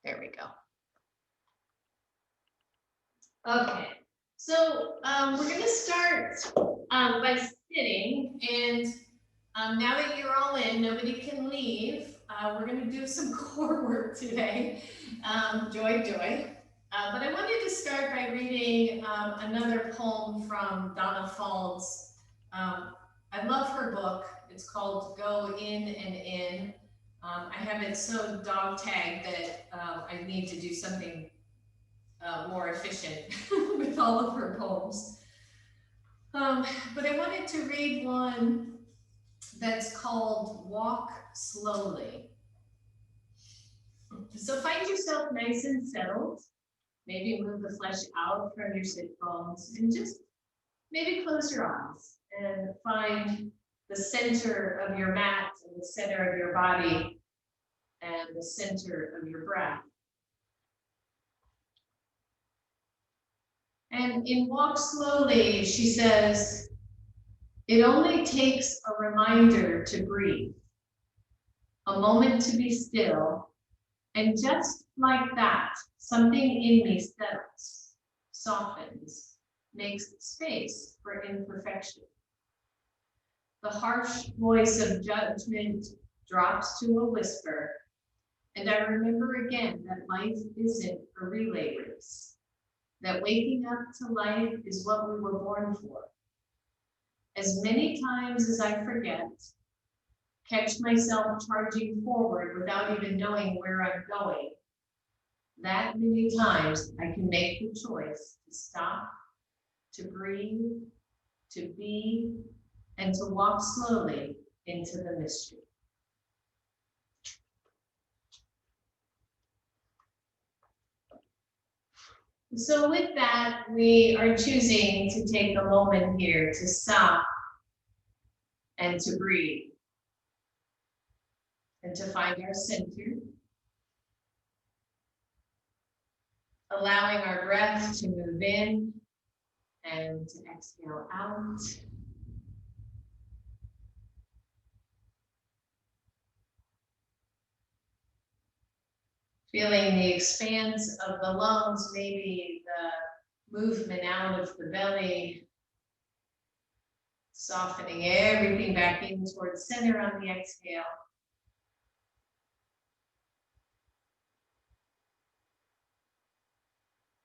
There we go. Okay, so we're going to start by sitting, and now that you're all in, nobody can leave. We're going to do some core work today. Joy, joy. But I wanted to start by reading another poem from Donna Faulds. I love her book. It's called Go In and In. I have it so dog tagged that I need to do something more efficient with all of her poems. But I wanted to read one that's called Walk Slowly. So find yourself nice and settled. Maybe move the flesh out from your sit bones and just maybe close your eyes and find the center of your mat and the center of your body and the center of your breath. And in Walk Slowly, she says, it only takes a reminder to breathe, a moment to be still, and just like that, something in me settles, softens, makes space for imperfection. The harsh voice of judgment drops to a whisper, and I remember again that life isn't a relay race, that waking up to life is what we were born for. As many times as I forget, catch myself charging forward without even knowing where I'm going, that many times I can make the choice to stop, to breathe, to be, and to walk slowly into the mystery. So with that, we are choosing to take a moment here to stop and to breathe and to find our center, allowing our breath to move in and to exhale out. Feeling the expanse of the lungs, maybe the movement out of the belly, softening everything back in towards center on the exhale.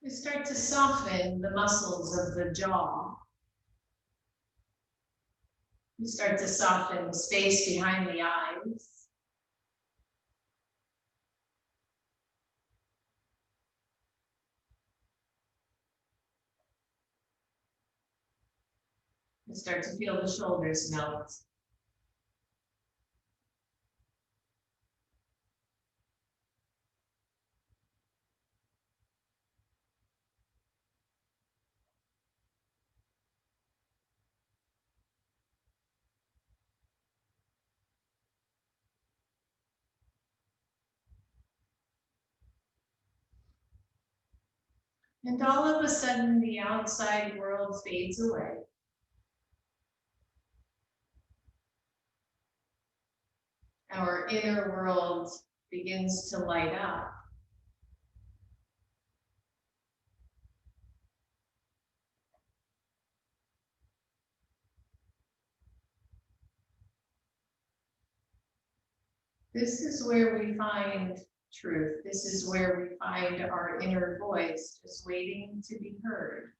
We start to soften the muscles of the jaw. We start to soften the space behind the eyes. We start to feel the shoulders melt. And all of a sudden, the outside world fades away. Our inner world begins to light up. This is where we find truth. This is where we find our inner voice, just waiting to be heard.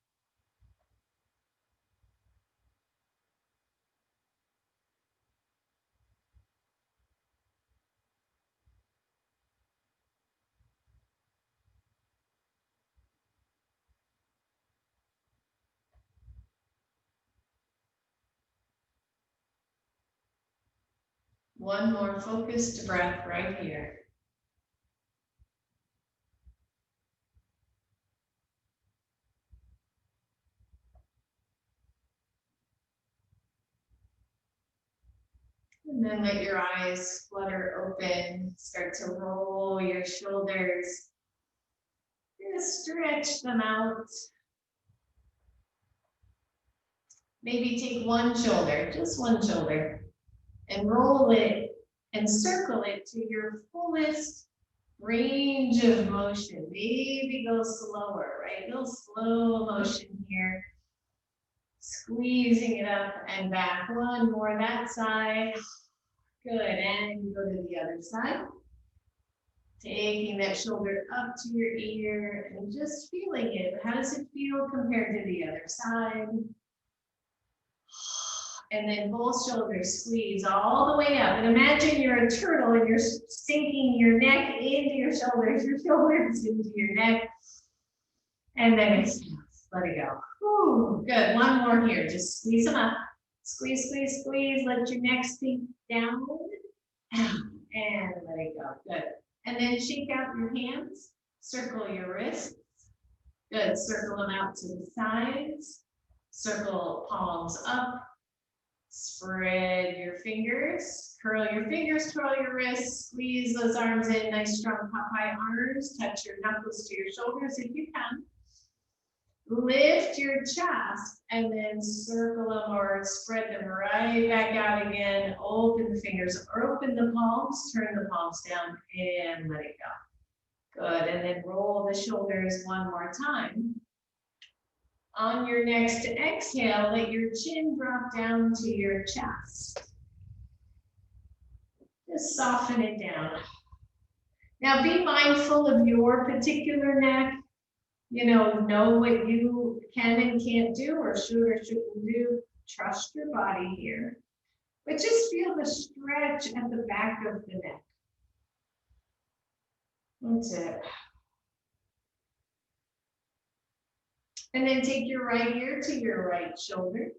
One more focused breath right here. And then let your eyes flutter open, start to roll your shoulders. Just stretch them out. Maybe take one shoulder, just one shoulder, and roll it and circle it to your fullest range of motion. Maybe go slower, right? Go slow motion here. Squeezing it up and back. One more that side. Good, and go to the other side. Taking that shoulder up to your ear and just feeling it. How does it feel compared to the other side? And then both shoulders squeeze all the way up. And imagine you're a turtle and you're sinking your neck into your shoulders into your neck. And then exhale, let it go. Whew, good, one more here. Just squeeze them up. Squeeze, squeeze, squeeze. Let your neck sink down. And let it go, good. And then shake out your hands. Circle your wrists. Good, circle them out to the sides. Circle palms up. Spread your fingers, curl your fingers, twirl your wrists, squeeze those arms in, nice strong Popeye arms, touch your knuckles to your shoulders if you can. Lift your chest and then circle them or spread them right back out again. Open the fingers, open the palms, turn the palms down and let it go. Good, and then roll the shoulders one more time. On your next exhale, let your chin drop down to your chest. Just soften it down. Now be mindful of your particular neck. Know what you can and can't do or shouldn't do. Trust your body here. But just feel the stretch at the back of the neck. That's it. And then take your right ear to your right shoulder.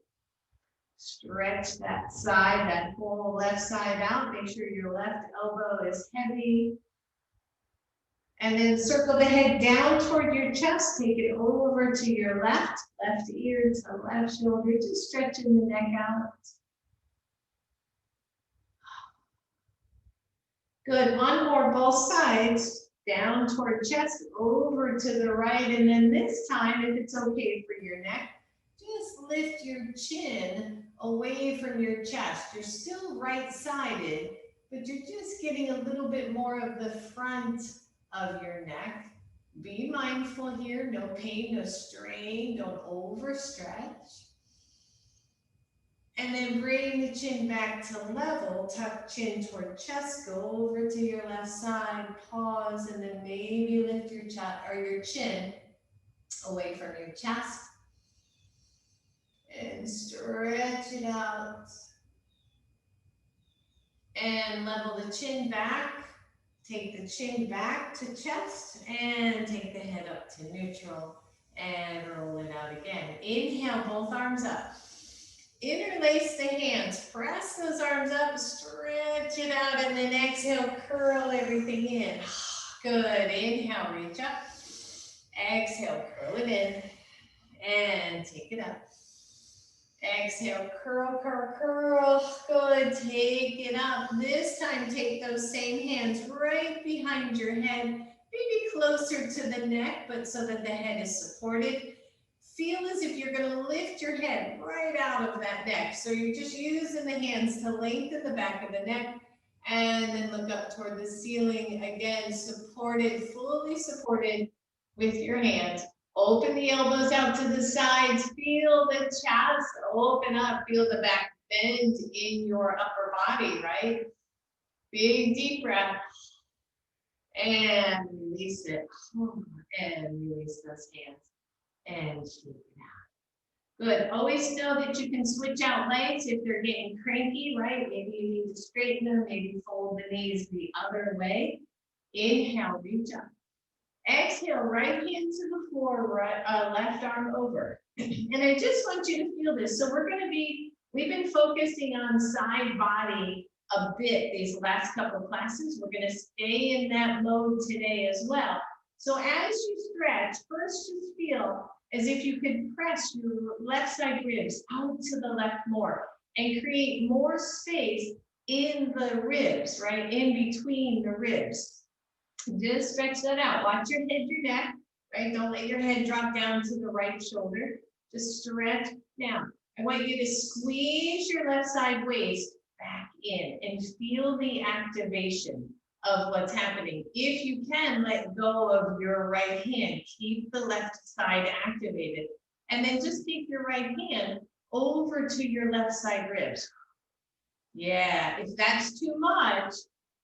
Stretch that side, that whole left side out. Make sure your left elbow is heavy. And then circle the head down toward your chest. Take it over to your left ear to left shoulder. Just stretching the neck out. Good, one more, both sides. Down toward chest, over to the right, and then this time, if it's okay for your neck, just lift your chin away from your chest. You're still right-sided, but you're just getting a little bit more of the front of your neck. Be mindful here, no pain, no strain, don't overstretch. And then bring the chin back to level, tuck chin toward chest, go over to your left side, pause, and then maybe lift your chin away from your chest. And stretch it out. And level the chin back. Take the chin back to chest and take the head up to neutral and roll it out again. Inhale, both arms up. Interlace the hands, press those arms up, stretch it out, and then exhale, curl everything in. Good, inhale, reach up. Exhale, curl it in, and take it up. Exhale, curl, curl, curl. Good, take it up. This time, take those same hands right behind your head, maybe closer to the neck, but so that the head is supported. Feel as if you're going to lift your head right out of that neck. So you're just using the hands to lengthen the back of the neck and then look up toward the ceiling. Again, supported, fully supported with your hands. Open the elbows out to the sides. Feel the chest open up. Feel the back bend in your upper body, right? Big deep breath. And release it. And release those hands. And shake it out. Good. Always know that you can switch out legs if they're getting cranky, right? Maybe you need to straighten them, maybe fold the knees the other way. Inhale, reach up. Exhale, right hand to the floor, left arm over. And I just want you to feel this. So we've been focusing on side body a bit these last couple of classes. We're going to stay in that mode today as well. So as you stretch, first just feel as if you could press your left side ribs out to the left more and create more space in the ribs, right? In between the ribs. Just stretch that out. Watch your head, your neck, right? Don't let your head drop down to the right shoulder. Just stretch down. I want you to squeeze your left side waist back in and feel the activation. of what's happening. If you can, let go of your right hand, keep the left side activated, and then just take your right hand over to your left side ribs. Yeah, if that's too much,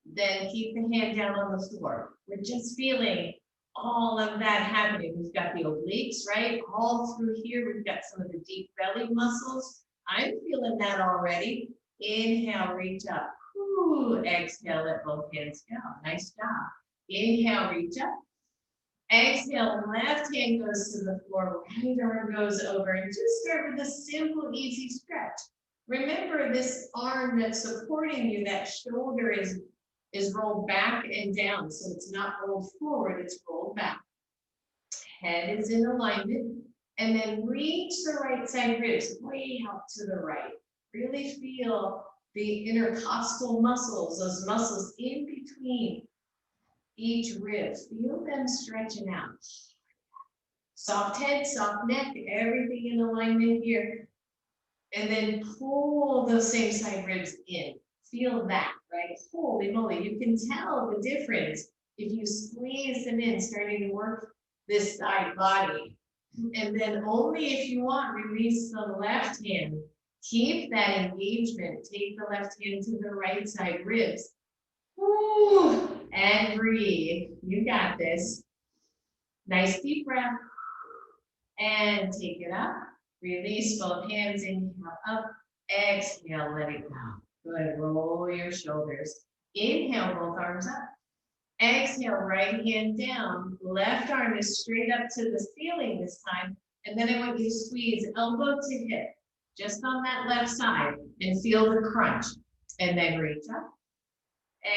then keep the hand down on the floor. We're just feeling all of that happening. We've got the obliques, right? All through here, we've got some of the deep belly muscles. I'm feeling that already. Inhale, reach up. Ooh, exhale, let both hands go. Nice job. Inhale, reach up. Exhale, left hand goes to the floor, right arm goes over, and just start with a simple, easy stretch. Remember, this arm that's supporting you, that shoulder is rolled back and down, so it's not rolled forward, it's rolled back. Head is in alignment, and then reach the right side ribs way out to the right. Really feel the intercostal muscles, those muscles in between each rib. Feel them stretching out. Soft head, soft neck, everything in alignment here. And then pull those same side ribs in. Feel that, right? Holy moly, you can tell the difference if you squeeze them in, starting to work this side body. And then only if you want, release the left hand. Keep that engagement. Take the left hand to the right side ribs. Ooh, and breathe. You got this. Nice deep breath. And take it up. Release both hands. Inhale up. Exhale, let it go. Good. Roll your shoulders. Inhale, both arms up. Exhale, right hand down. Left arm is straight up to the ceiling this time. And then I want you to squeeze elbow to hip, just on that left side, and feel the crunch. And then reach up.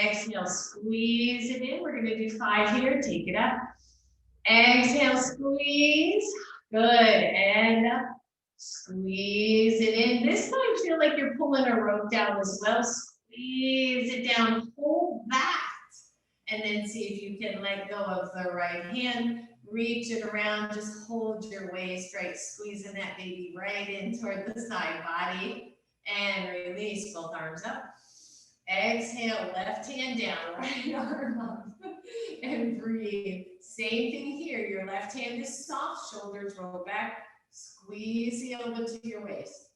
Exhale, squeeze it in. We're going to do 5 here. Take it up. Exhale, squeeze. Good. And up. Squeeze it in. This time, feel like you're pulling a rope down as well. Squeeze it down. Hold that. And then see if you can let go of the right hand. Reach it around. Just hold your waist, right? Squeezing that baby right in toward the side body. And release both arms up. Exhale, left hand down, right arm up. And breathe. Same thing here. Your left hand is soft, shoulders roll back. Squeeze the elbow to your waist.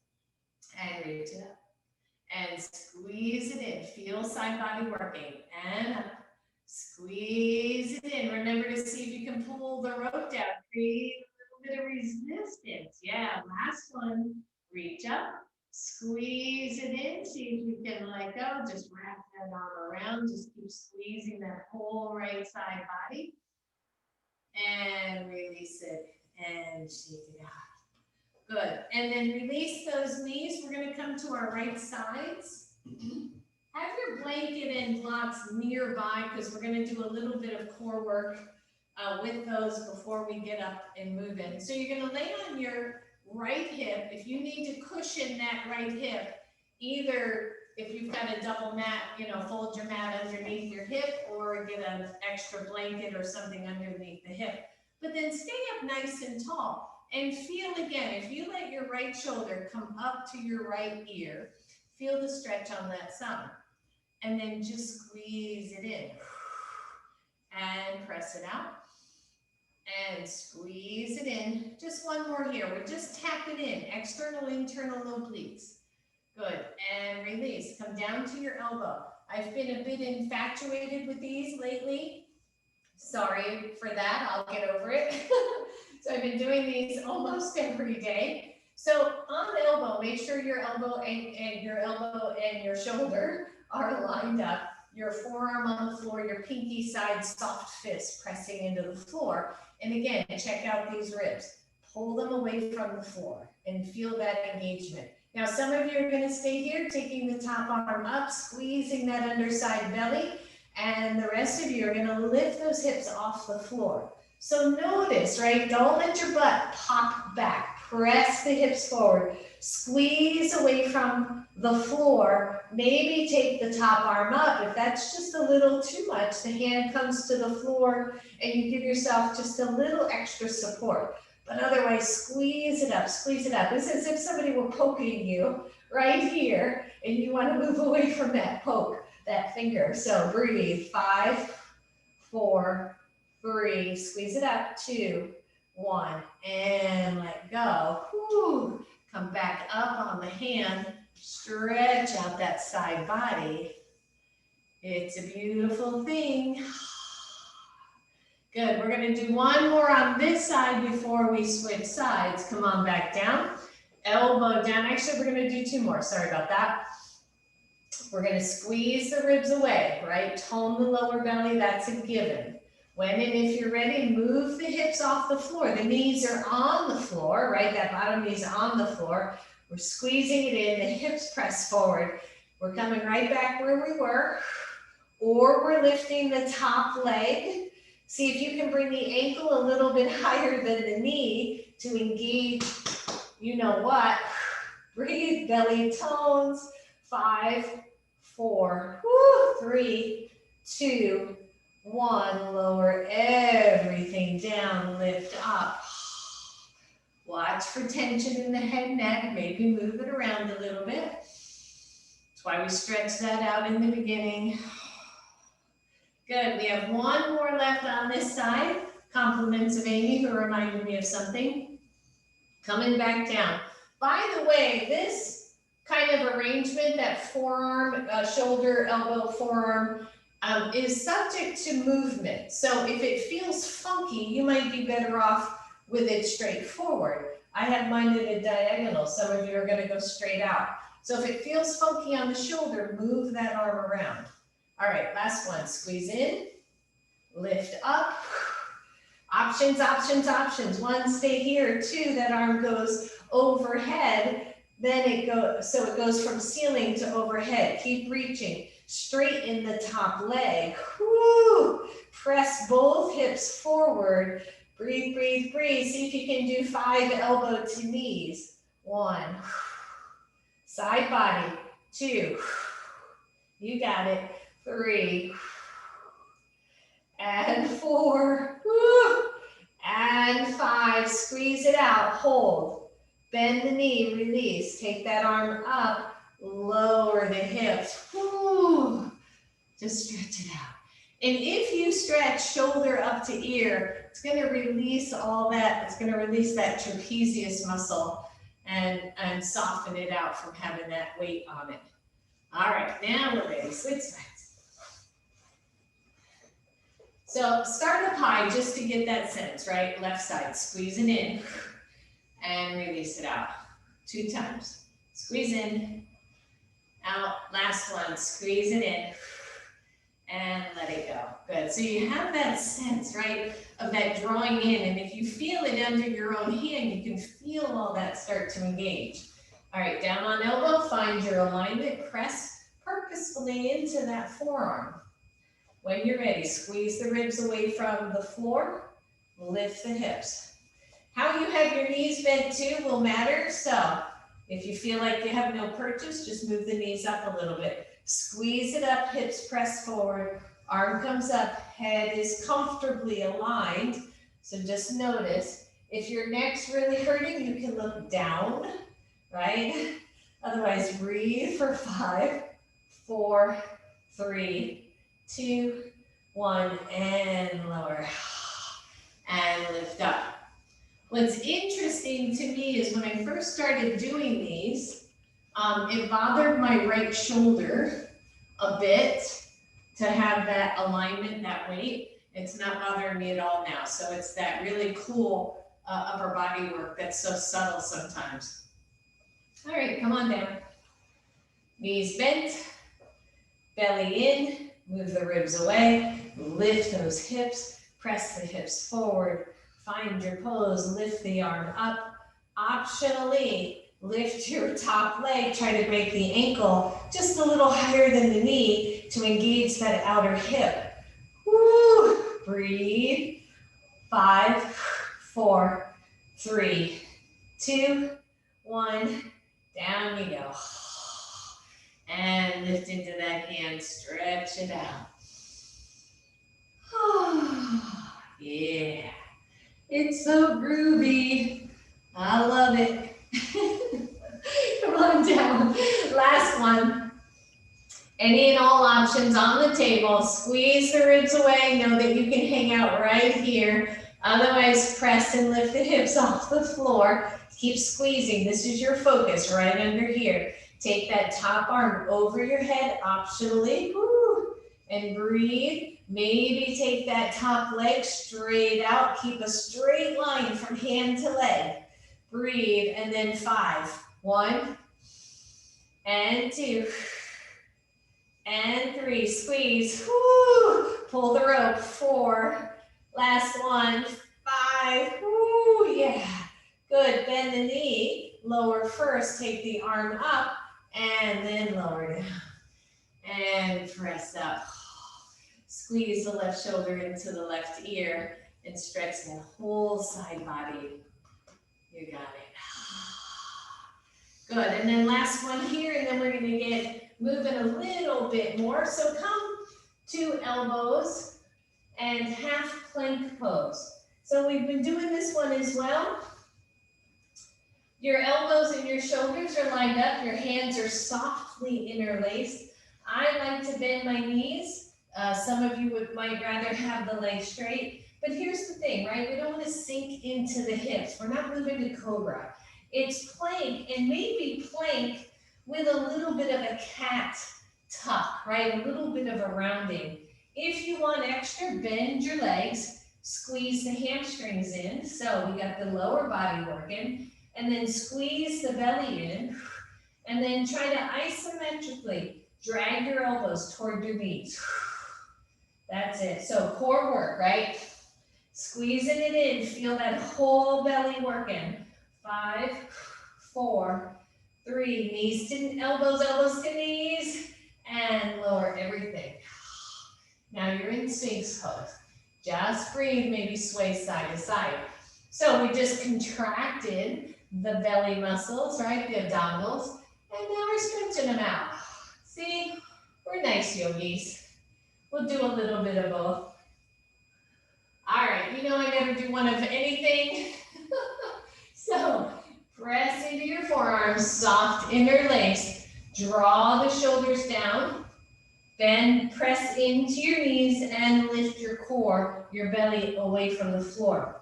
And reach it up. And squeeze it in. Feel side body working. And up. Squeeze it in. Remember to see if you can pull the rope down. Create a little bit of resistance. Yeah, last one. Reach up. Squeeze it in. See if you can let go. Just wrap that arm around. Just keep squeezing that whole right side body. And release it. And shake it out. Good. And then release those knees. We're going to come to our right sides. Have your blanket and blocks nearby because we're going to do a little bit of core work with those before we get up and move in. So you're going to lay on your right hip. If you need to cushion that right hip, either if you've got a double mat, fold your mat underneath your hip or get an extra blanket or something underneath the hip. But then stay up nice and tall. And feel again, if you let your right shoulder come up to your right ear, feel the stretch on that side. And then just squeeze it in. And press it out. And squeeze it in. Just one more here. We're just tapping in. External, internal obliques. Good. And release. Come down to your elbow. I've been a bit infatuated with these lately. Sorry for that. I'll get over it. So I've been doing these almost every day. So on the elbow, make sure your elbow and your shoulder are lined up. Your forearm on the floor, your pinky side soft fist pressing into the floor. And again, check out these ribs. Pull them away from the floor and feel that engagement. Now, some of you are going to stay here, taking the top arm up, squeezing that underside belly. And the rest of you are going to lift those hips off the floor. So notice, right? Don't let your butt pop back. Press the hips forward. Squeeze away from the floor. Maybe take the top arm up. If that's just a little too much, the hand comes to the floor and you give yourself just a little extra support. But otherwise, squeeze it up, squeeze it up. It's as if somebody were poking you right here and you want to move away from that poke. that finger. So breathe, 5, 4, 3, squeeze it up, 2, 1, and let go. Whew. Come back up on the hand, stretch out that side body. It's a beautiful thing. Good, we're gonna do one more on this side before we switch sides. Come on back down, elbow down. Actually, we're gonna do two more, sorry about that. We're gonna squeeze the ribs away, right? Tone the lower belly, that's a given. When and if you're ready, move the hips off the floor. The knees are on the floor, right? That bottom knee's on the floor. We're squeezing it in, the hips press forward. We're coming right back where we were, or we're lifting the top leg. See if you can bring the ankle a little bit higher than the knee to engage, you know what. Breathe, belly tones. 5, 4, 3, 2, 1. Lower everything down, lift up. Watch for tension in the head, neck. Maybe move it around a little bit. That's why we stretch that out in the beginning. Good, we have one more left on this side. Compliments of Amy, who reminded me of something. Coming back down. By the way, this kind of arrangement, that forearm, shoulder, elbow, forearm, is subject to movement. So if it feels funky, you might be better off with it straight forward. I have mine in a diagonal. Some of you are going to go straight out. So if it feels funky on the shoulder, move that arm around. All right, last one. Squeeze in, lift up. Options, options, options. 1, stay here. 2, that arm goes overhead. Then it goes, so it goes from ceiling to overhead. Keep reaching. Straighten the top leg. Woo! Press both hips forward. Breathe, breathe, breathe. See if you can do 5 elbow to knees. 1. Side body. 2. You got it. 3. And 4. Woo! And 5. Squeeze it out. Hold. Bend the knee, release. Take that arm up, lower the hips. Woo. Just stretch it out. And if you stretch shoulder up to ear, it's going to release all that. It's going to release that trapezius muscle and soften it out from having that weight on it. All right, now we're ready. Switch sides. So start up high just to get that sense, right? Left side, squeezing in. And release it out. 2 times. Squeeze in, out. Last one, squeeze it in, and let it go. Good. So you have that sense, right, of that drawing in. And if you feel it under your own hand, you can feel all that start to engage. All right, down on elbow, find your alignment. Press purposefully into that forearm. When you're ready, squeeze the ribs away from the floor. Lift the hips. How you have your knees bent too will matter. So if you feel like you have no purchase, just move the knees up a little bit. Squeeze it up, hips press forward, arm comes up, head is comfortably aligned. So just notice, if your neck's really hurting, you can look down, right? Otherwise, breathe for 5, 4, 3, 2, 1, and lower. And lift up. What's interesting to me is when I first started doing these, it bothered my right shoulder a bit to have that alignment, that weight. It's not bothering me at all now. So it's that really cool upper body work that's so subtle sometimes. All right, come on down. Knees bent, belly in, move the ribs away, lift those hips, press the hips forward. Find your pose, lift the arm up. Optionally, lift your top leg, try to make the ankle just a little higher than the knee to engage that outer hip. Woo! Breathe. 5, 4, 3, 2, 1. Down you go. And lift into that hand, stretch it out. Yeah. It's so groovy. I love it. Come on down. Last one. Any and all options on the table. Squeeze the ribs away. Know that you can hang out right here. Otherwise, press and lift the hips off the floor. Keep squeezing. This is your focus right under here. Take that top arm over your head optionally. Woo, and breathe. Maybe take that top leg straight out. Keep a straight line from hand to leg. Breathe, and then 5. 1, and 2, and 3. Squeeze. Woo. Pull the rope. 4. Last one. 5. Woo. Yeah. Good. Bend the knee. Lower first. Take the arm up, and then lower down. And press up. Squeeze the left shoulder into the left ear and stretch that whole side body. You got it. Good, and then last one here, and then we're gonna get moving a little bit more. So come to elbows and half plank pose. So we've been doing this one as well. Your elbows and your shoulders are lined up. Your hands are softly interlaced. I like to bend my knees. Some of you might rather have the legs straight. But here's the thing, right? We don't want to sink into the hips. We're not moving to cobra. It's plank, and maybe plank with a little bit of a cat tuck, right? A little bit of a rounding. If you want extra, bend your legs, squeeze the hamstrings in. So we got the lower body working, and then squeeze the belly in, and then try to isometrically drag your elbows toward your knees. That's it. So core work, right? Squeezing it in, feel that whole belly working. 5, 4, 3, knees to elbows, elbows to knees, and lower everything. Now you're in Sphinx pose. Just breathe, maybe sway side to side. So we just contracted the belly muscles, right, the abdominals, and now we're stretching them out. See, we're nice yogis. We'll do a little bit of both. All right, you know I never do one of anything. So press into your forearms, soft interlace. Draw the shoulders down. Then press into your knees and lift your core, your belly away from the floor.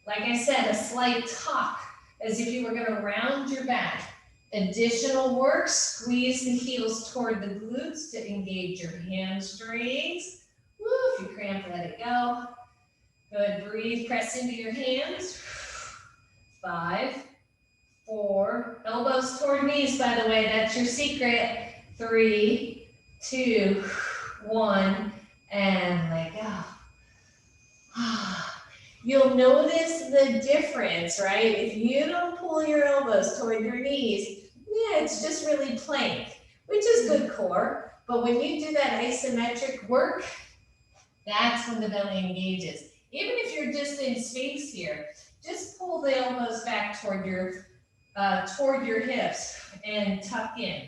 Like I said, a slight tuck, as if you were going to round your back. Additional work, squeeze the heels toward the glutes to engage your hamstrings. Woo, if you cramp, let it go. Good, breathe, press into your hands. 5, 4, elbows toward knees, by the way, that's your secret. 3, 2, 1, and let go. You'll notice the difference, right? If you don't pull your elbows toward your knees, yeah, it's just really plank, which is good core. But when you do that isometric work, that's when the belly engages. Even if you're just in Sphinx here, just pull the elbows back toward your hips and tuck in.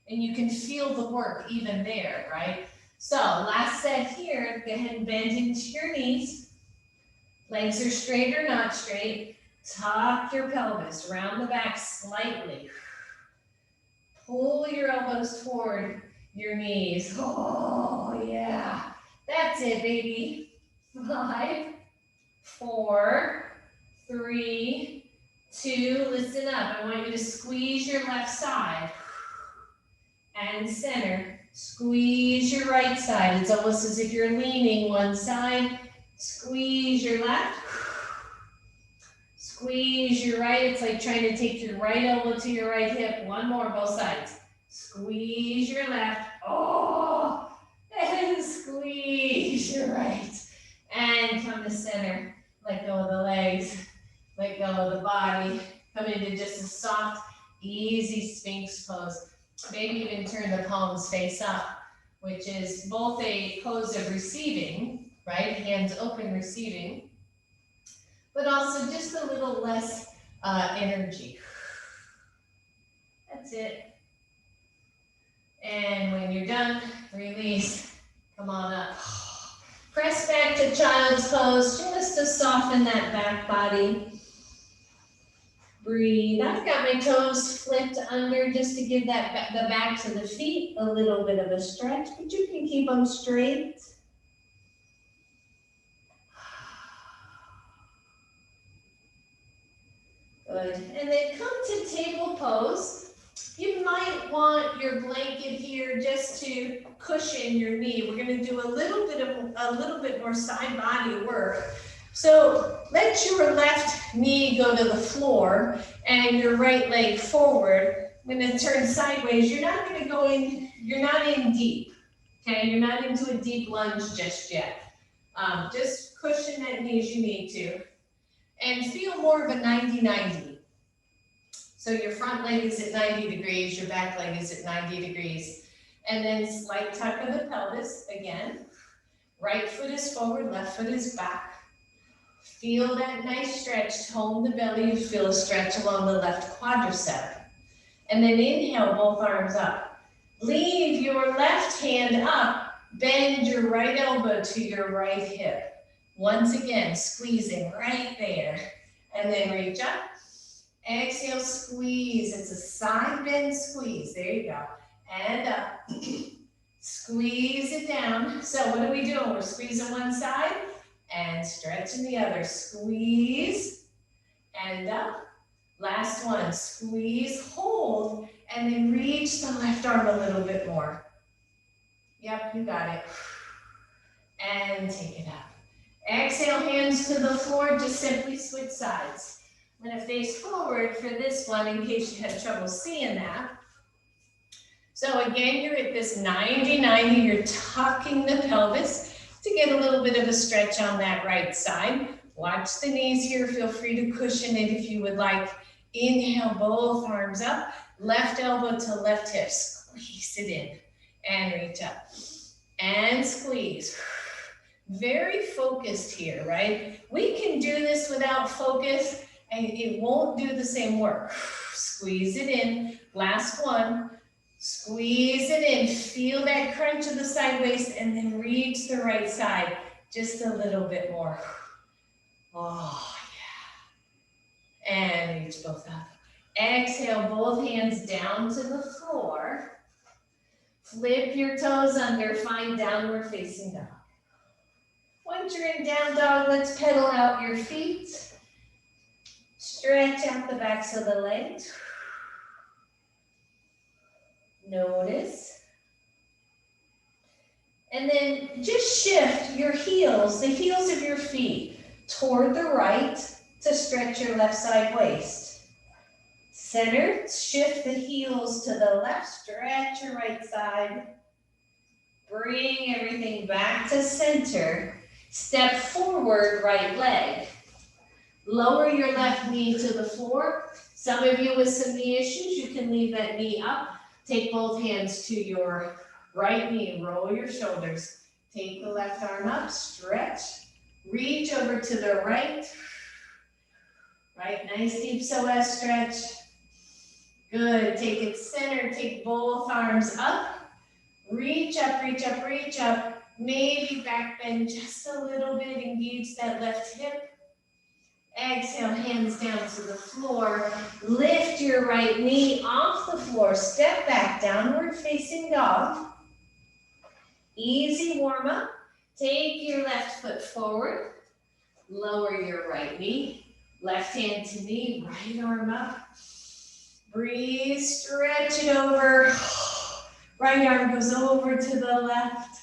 And you can feel the work even there, right? So last set here, go ahead and bend into your knees. Legs are straight or not straight. Tuck your pelvis, round the back slightly. Pull your elbows toward your knees. Oh, yeah. That's it, baby. 5, 4, 3, 2, listen up. I want you to squeeze your left side and center. Squeeze your right side. It's almost as if you're leaning one side. Squeeze your left. Squeeze your right. It's like trying to take your right elbow to your right hip. One more, both sides. Squeeze your left. Oh, and squeeze your right. And come to center. Let go of the legs. Let go of the body. Come into just a soft, easy Sphinx pose. Maybe even turn the palms face up, which is both a pose of receiving, right? Hands open, receiving, but also just a little less energy. That's it. And when you're done, release. Come on up. Press back to child's pose just to soften that back body. Breathe. I've got my toes flipped under just to give that the backs of the feet a little bit of a stretch, but you can keep them straight. Good. And then come to table pose. You might want your blanket here just to cushion your knee. We're going to do a little bit more side body work. So let your left knee go to the floor and your right leg forward. I'm going to turn sideways. You're not going to go in, you're not in deep. Okay, you're not into a deep lunge just yet. Just cushion that knee as you need to. And feel more of a 90-90. So your front leg is at 90 degrees, your back leg is at 90 degrees. And then slight tuck of the pelvis again. Right foot is forward, left foot is back. Feel that nice stretch, tone the belly, you feel a stretch along the left quadricep. And then inhale, both arms up. Leave your left hand up, bend your right elbow to your right hip. Once again, squeezing right there. And then reach up. Exhale, squeeze. It's a side bend squeeze. There you go. And up. Squeeze it down. So what are we doing? We're squeezing one side and stretching the other. Squeeze and up. Last one. Squeeze, hold, and then reach the left arm a little bit more. Yep, you got it. And take it up. Exhale, hands to the floor, just simply switch sides. I'm going to face forward for this one in case you had trouble seeing that. So again, you're at this 90-90, you're tucking the pelvis to get a little bit of a stretch on that right side. Watch the knees here, feel free to cushion it if you would like. Inhale, both arms up, left elbow to left hip, squeeze it in, and reach up, and squeeze. Very focused here, right? We can do this without focus and it won't do the same work. Squeeze it in, last one, squeeze it in, feel that crunch of the side waist and then reach the right side just a little bit more. Oh yeah. And reach both up. Exhale, both hands down to the floor. Flip your toes under, find downward facing dog. Once you're in down dog, let's pedal out your feet. Stretch out the backs of the legs. Notice. And then just shift your heels, the heels of your feet, toward the right to stretch your left side waist. Center, shift the heels to the left, stretch your right side. Bring everything back to center. Step forward, right leg. Lower your left knee to the floor. Some of you with some knee issues, you can leave that knee up. Take both hands to your right knee, roll your shoulders. Take the left arm up, stretch. Reach over to the right. Right, nice deep psoas stretch. Good, take it center, take both arms up. Reach up, reach up, reach up. Maybe back bend just a little bit, engage that left hip. Exhale, hands down to the floor. Lift your right knee off the floor. Step back, downward facing dog. Easy warm up. Take your left foot forward. Lower your right knee. Left hand to knee, right arm up. Breathe, stretch it over. Right arm goes over to the left.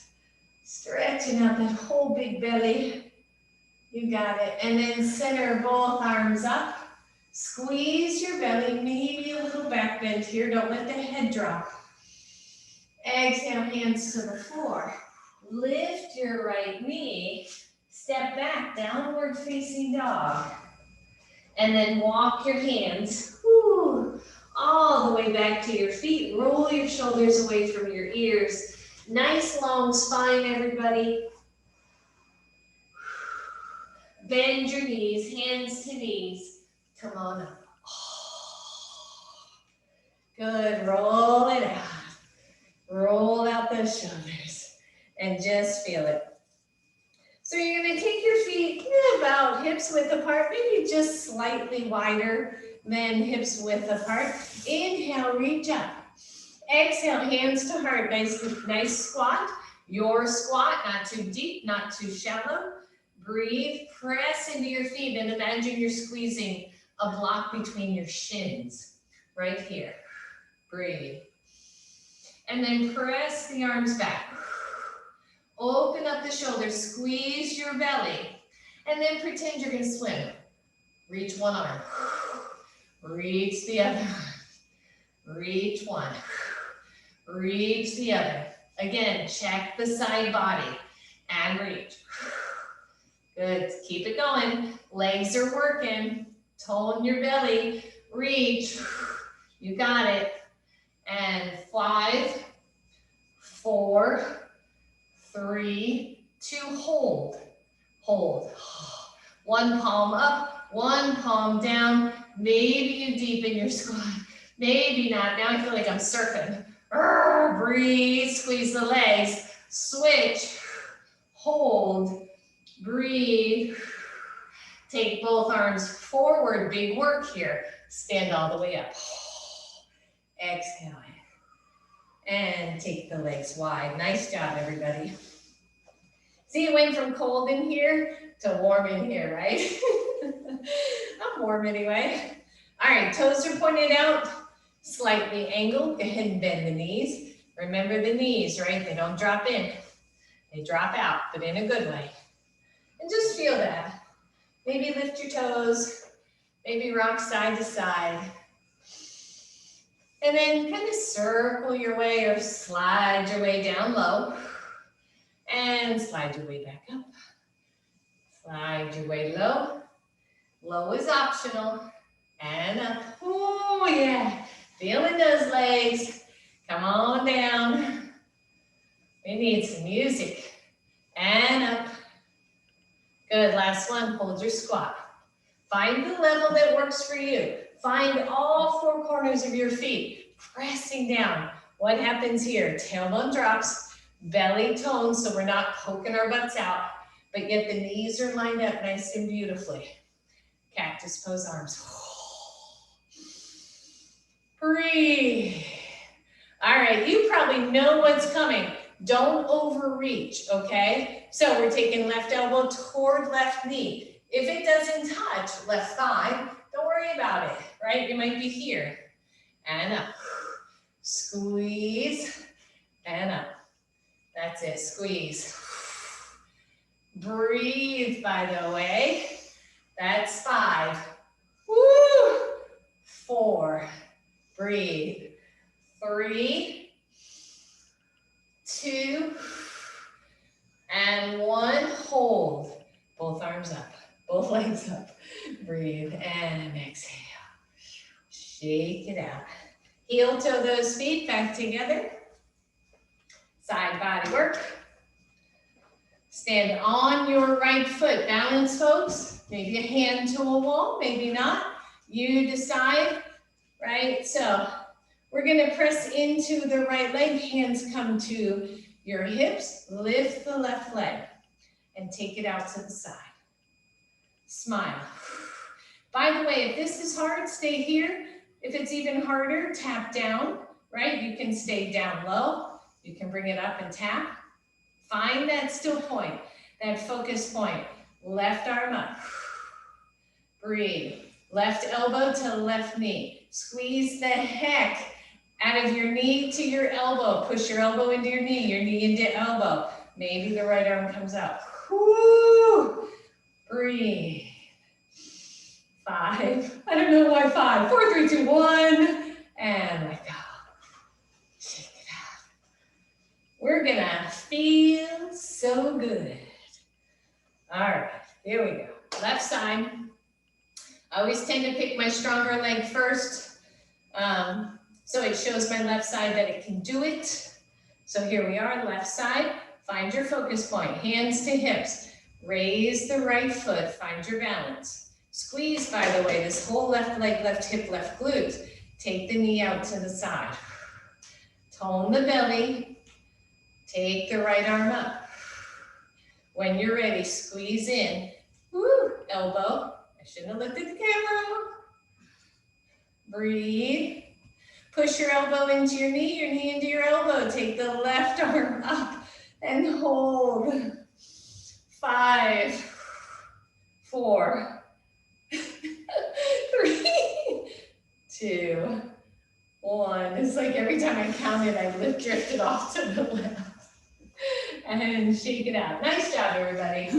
Stretching out that whole big belly. You got it. And then center both arms up. Squeeze your belly, maybe a little back bend here. Don't let the head drop. Exhale, hands to the floor. Lift your right knee. Step back, downward facing dog. And then walk your hands all the way back to your feet. Roll your shoulders away from your ears. Nice long spine, everybody. Bend your knees, hands to knees. Come on up. Good, roll it out. Roll out those shoulders and just feel it. So you're gonna take your feet about hips width apart, maybe just slightly wider. then hips width apart. Inhale, reach up. Exhale, hands to heart, nice squat. Your squat, not too deep, not too shallow. Breathe, press into your feet, and imagine you're squeezing a block between your shins, right here. Breathe. And then press the arms back. Open up the shoulders, squeeze your belly, and then pretend you're gonna swim. Reach one arm, reach the other arm, reach one, reach the other. Again, check the side body and reach. Good, keep it going. Legs are working, tone your belly, reach. You got it. And 5, 4, 3, 2, hold. Hold. One palm up, one palm down. Maybe you deepen your squat. Maybe not. Now I feel like I'm surfing. Breathe, squeeze the legs. Switch. Hold. Breathe. Take both arms forward. Big work here. Stand all the way up. Exhale. And take the legs wide. Nice job, everybody. See, it went from cold in here to warm in here, right? I'm warm anyway. All right, toes are pointed out, slightly angled. Go ahead and bend the knees. Remember the knees, right? They don't drop in. They drop out, but in a good way. And just feel that. Maybe lift your toes. Maybe rock side to side. And then kind of circle your way or slide your way down low. And slide your way back up. Slide your way low. Low is optional. And up. Oh yeah. Feeling those legs. Come on down. We need some music. And up. Good. Last one. Hold your squat. Find the level that works for you. Find all 4 corners of your feet. Pressing down. What happens here? Tailbone drops. Belly tones, so we're not poking our butts out, but yet the knees are lined up nice and beautifully. Cactus pose arms. Breathe. All right, you probably know what's coming. Don't overreach, okay? So we're taking left elbow toward left knee. If it doesn't touch left thigh, don't worry about it, right? You might be here. And up. Squeeze. And up. That's it, squeeze. Breathe, by the way. That's 5. Woo! 4. Breathe. 3, 2, and 1. Hold. Both arms up, both legs up. Breathe and exhale. Shake it out. Heel toe those feet back together. Side body work. Stand on your right foot. Balance, folks. Maybe a hand to a wall, maybe not. You decide, right? So we're going to press into the right leg. Hands come to your hips. Lift the left leg and take it out to the side. Smile. By the way, if this is hard, stay here. If it's even harder, tap down, right? You can stay down low. You can bring it up and tap. Find that still point, that focus point. Left arm up. Breathe. Left elbow to left knee. Squeeze the heck out of your knee to your elbow. Push your elbow into your knee into elbow. Maybe the right arm comes out. Woo! Breathe. 5. I don't know why 5. 4, 3, 2, 1. And let go. Shake it out. We're gonna feel so good. All right, here we go. Left side. I always tend to pick my stronger leg first. So it shows my left side that it can do it. So here we are, left side. Find your focus point, hands to hips. Raise the right foot, find your balance. Squeeze, by the way, this whole left leg, left hip, left glute. Take the knee out to the side. Tone the belly. Take the right arm up. When you're ready, squeeze in. Woo, elbow. I shouldn't have looked at the camera. Breathe. Push your elbow into your knee into your elbow. Take the left arm up and hold. 5, 4, 3, 2, 1. It's like every time I counted, I drifted off to the left. And shake it out. Nice job, everybody.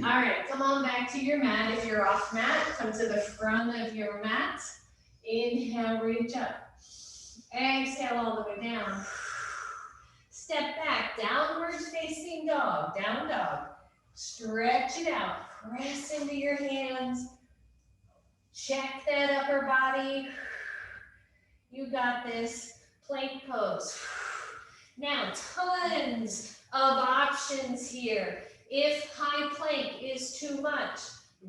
All right, come on back to your mat. If you're off mat, come to the front of your mat. Inhale, reach up. Exhale all the way down. Step back, downward facing dog, down dog. Stretch it out, press into your hands. Check that upper body. You got this. Plank pose. Now, tons of options here. If high plank is too much,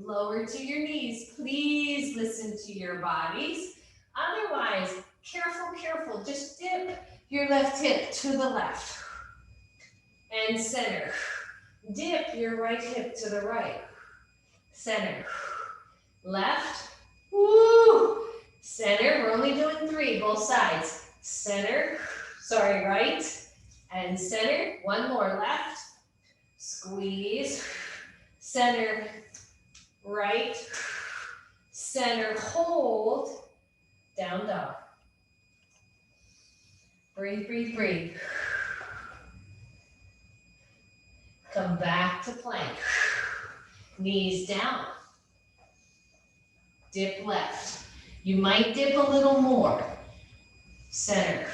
lower to your knees. Please listen to your bodies. Otherwise, careful, careful. Just dip your left hip to the left and center. Dip your right hip to the right, center, left, woo, center. We're only doing 3, both sides. Center, sorry, right, and center. One more, left, squeeze, center, right, center, hold, down dog. Breathe, breathe, breathe. Come back to plank. Knees down. Dip left. You might dip a little more. Center.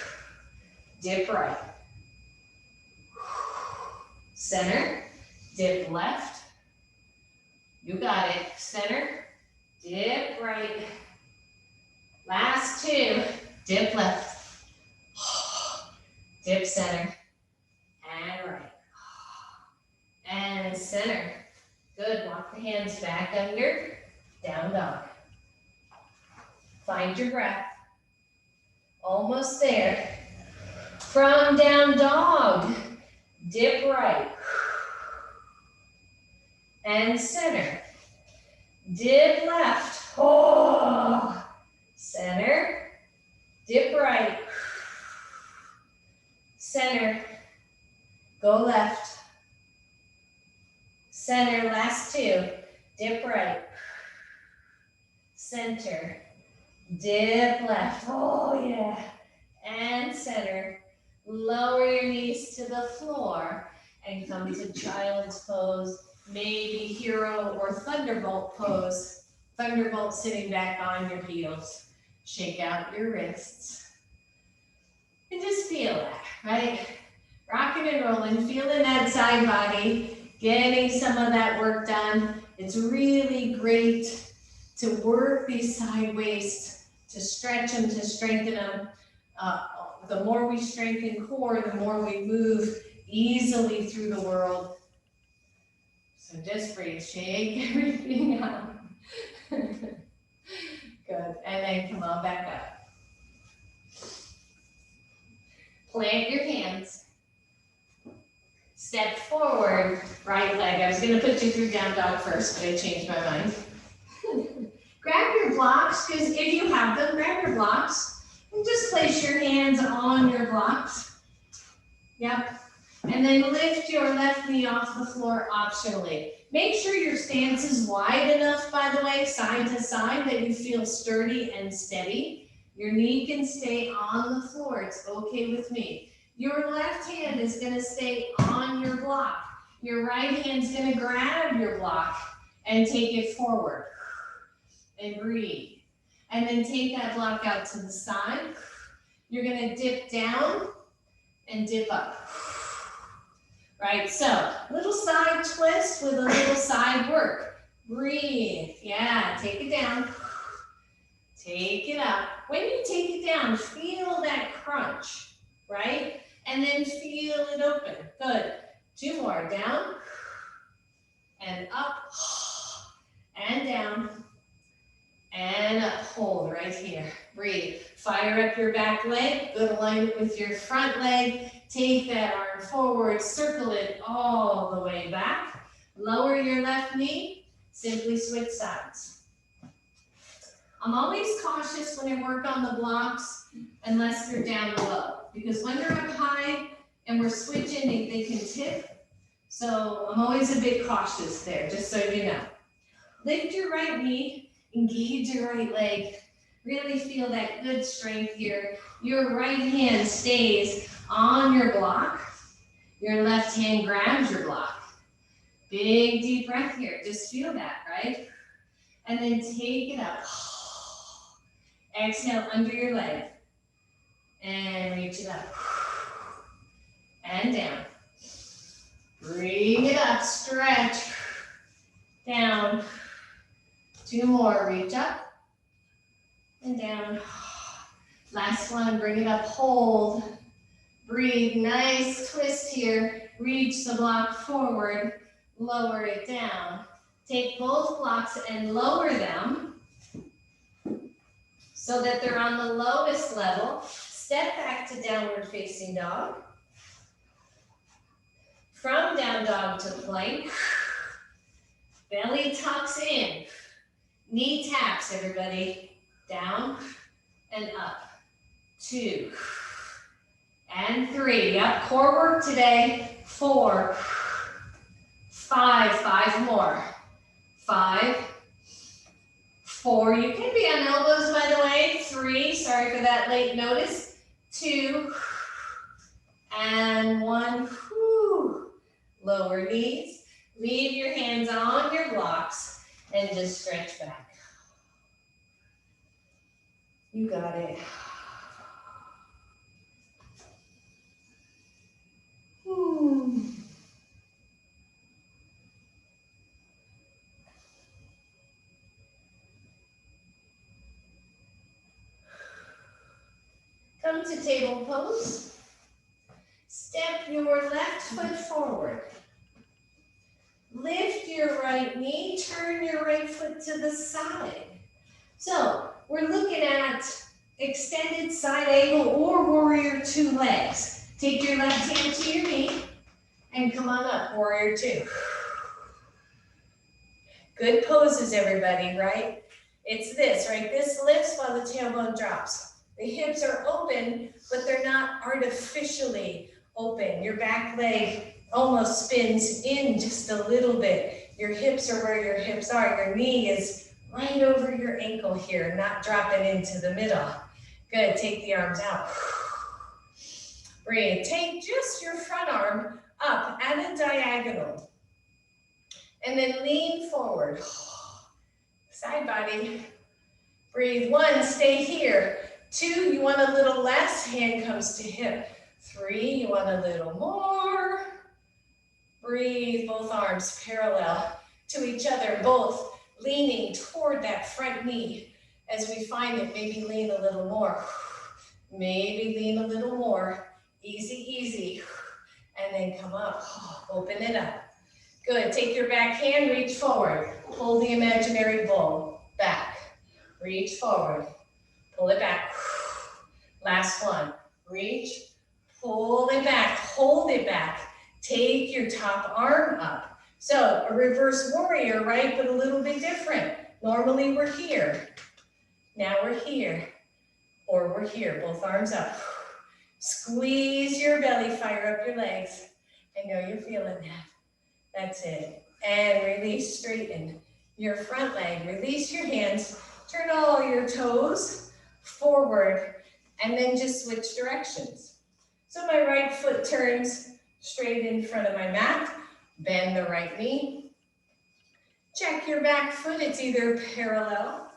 Dip right. Center. Dip left. You got it. Center. Dip right. Last 2. Dip left. Dip center. And right. And center. Good. Walk the hands back under. Down dog. Find your breath. Almost there. From down dog, dip right. And center. Dip left. Oh. Center. Dip right. Center. Go left. Center, last 2. Dip right. Center. Dip left. Oh, yeah. And center. Lower your knees to the floor and come to child's pose. Maybe hero or thunderbolt pose. Thunderbolt sitting back on your heels. Shake out your wrists. And just feel that, right? Rocking and rolling, feeling that side body. Getting some of that work done. It's really great to work these side waists, to stretch them, to strengthen them. The more we strengthen core, the more we move easily through the world. So just breathe, shake everything out. Good, and then come on back up. Plant your hands. Step forward, right leg. I was gonna put you through down dog first, but I changed my mind. Grab your blocks, because if you have them, grab your blocks and just place your hands on your blocks. Yep. And then lift your left knee off the floor optionally. Make sure your stance is wide enough, by the way, side to side, that you feel sturdy and steady. Your knee can stay on the floor. It's okay with me. Your left hand is going to stay on your block. Your right hand's going to grab your block and take it forward. And breathe. And then take that block out to the side. You're going to dip down and dip up. Right, so little side twist with a little side work. Breathe. Yeah, take it down. Take it up. When you take it down, feel that crunch, right? And then feel it open. Good. 2 more. Down and up and down and up. Hold right here. Breathe. Fire up your back leg. Good alignment with your front leg. Take that arm forward. Circle it all the way back. Lower your left knee. Simply switch sides. I'm always cautious when I work on the blocks unless they're down low, because when they're up high and we're switching, they can tip. So I'm always a bit cautious there, just so you know. Lift your right knee, engage your right leg. Really feel that good strength here. Your right hand stays on your block. Your left hand grabs your block. Big deep breath here. Just feel that, right? And then take it up. Exhale under your leg. And reach it up. And down. Bring it up, stretch. Down. 2 more, reach up. And down. Last one, bring it up, hold. Breathe, nice twist here. Reach the block forward, lower it down. Take both blocks and lower them so that they're on the lowest level. Step back to downward facing dog. From down dog to plank. Belly tucks in. Knee taps, everybody. Down and up. 2 and 3. Yep, core work today. 4, 5, 5 more. 5, 4. You can be on elbows, by the way. 3, sorry for that late notice. 2 and 1. Whew. Lower knees. Leave your hands on your blocks and just stretch back. You got it. Ooh. Come to table pose. Step your left foot forward. Lift your right knee, turn your right foot to the side. So we're looking at extended side angle or warrior 2 legs. Take your left hand to your knee and come on up, warrior 2. Good poses, everybody, right? It's this, right? This lifts while the tailbone drops. The hips are open, but they're not artificially open. Your back leg almost spins in just a little bit. Your hips are where your hips are. Your knee is right over your ankle here, not dropping into the middle. Good, take the arms out. Breathe, take just your front arm up at a diagonal. And then lean forward. Side body. Breathe, 1, stay here. 2, you want a little less, hand comes to hip. 3, you want a little more. Breathe, both arms parallel to each other, both leaning toward that front knee. As we find it, maybe lean a little more. Maybe lean a little more. Easy, easy. And then come up, open it up. Good, take your back hand, reach forward. Pull the imaginary bull back. Reach forward, pull it back. Last one, reach, pull it back, hold it back. Take your top arm up. So a reverse warrior, right, but a little bit different. Normally we're here. Now we're here, or we're here, both arms up. Squeeze your belly, fire up your legs. I know you're feeling that. That's it. And release, straighten your front leg. Release your hands. Turn all your toes forward and then just switch directions. So my right foot turns straight in front of my mat. Bend the right knee. Check your back foot. It's either parallel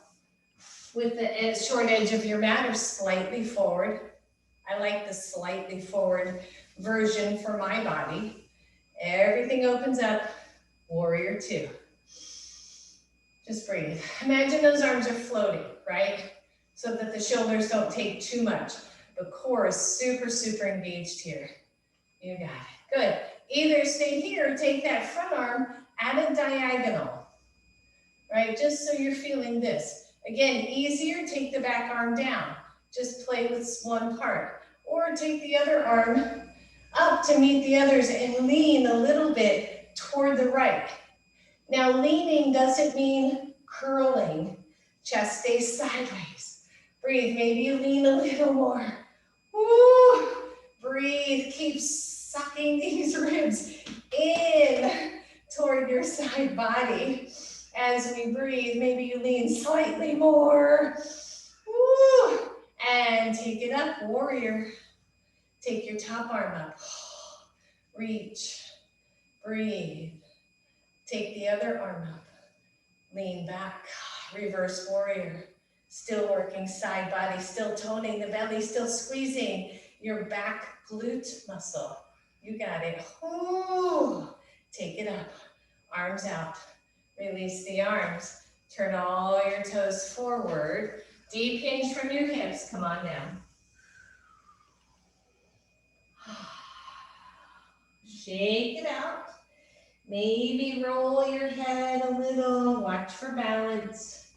with the short edge of your mat or slightly forward. I like the slightly forward version for my body. Everything opens up, warrior 2. Just breathe. Imagine those arms are floating, right? So that the shoulders don't take too much. The core is super, super engaged here. You got it. Good. Either stay here or take that front arm at a diagonal, right? Just so you're feeling this. Again, easier, take the back arm down. Just play with one part. Or take the other arm up to meet the others and lean a little bit toward the right. Now, leaning doesn't mean curling. Chest stays sideways. Breathe, maybe you lean a little more. Woo! Breathe, keep sucking these ribs in toward your side body. As we breathe, maybe you lean slightly more. Woo! And take it up, warrior. Take your top arm up. Reach, breathe. Take the other arm up. Lean back, reverse warrior. Still working side body, still toning the belly, still squeezing your back glute muscle. You got it. Ooh. Take it up, arms out. Release the arms. Turn all your toes forward. Deep hinge from your hips. Come on down. Shake it out. Maybe roll your head a little. Watch for balance.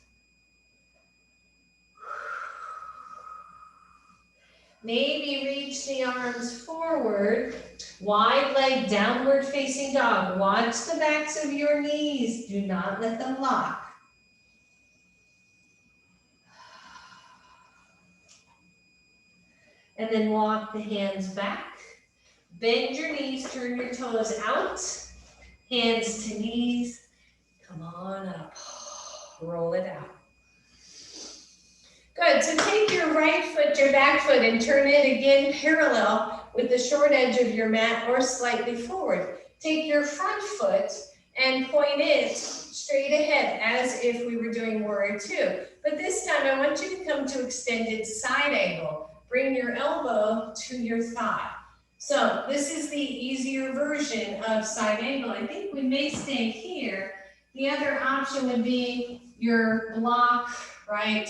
Maybe reach the arms forward. Wide leg, downward facing dog. Watch the backs of your knees. Do not let them lock. And then walk the hands back. Bend your knees, turn your toes out. Hands to knees. Come on up. Roll it out. Good, so take your right foot, your back foot, and turn it again parallel with the short edge of your mat or slightly forward. Take your front foot and point it straight ahead as if we were doing warrior two. But this time I want you to come to extended side angle. Bring your elbow to your thigh. So this is the easier version of side angle. I think we may stay here. The other option would be your block, right?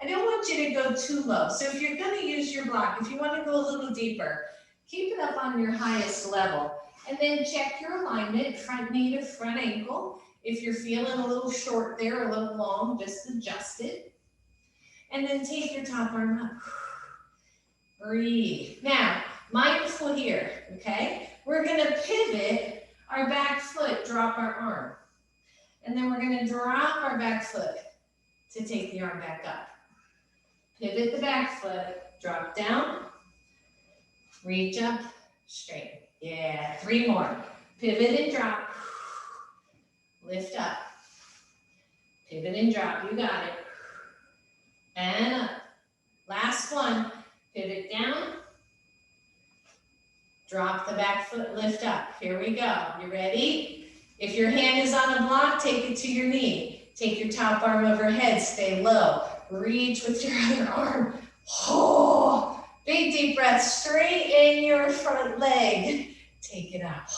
I don't want you to go too low. So if you're going to use your block, if you want to go a little deeper, keep it up on your highest level. And then check your alignment, front knee to front ankle. If you're feeling a little short there, a little long, just adjust it. And then take your top arm up. Breathe. Now, mindful here, okay? We're going to pivot our back foot, drop our arm. And then we're going to drop our back foot to take the arm back up. Pivot the back foot, drop down, reach up, straighten. Yeah, 3 more. Pivot and drop, lift up. Pivot and drop, you got it. And up. Last one, pivot down, drop the back foot, lift up. Here we go, you ready? If your hand is on a block, take it to your knee. Take your top arm overhead, stay low. Reach with your other arm. Oh, big deep breath, straighten your front leg. Take it up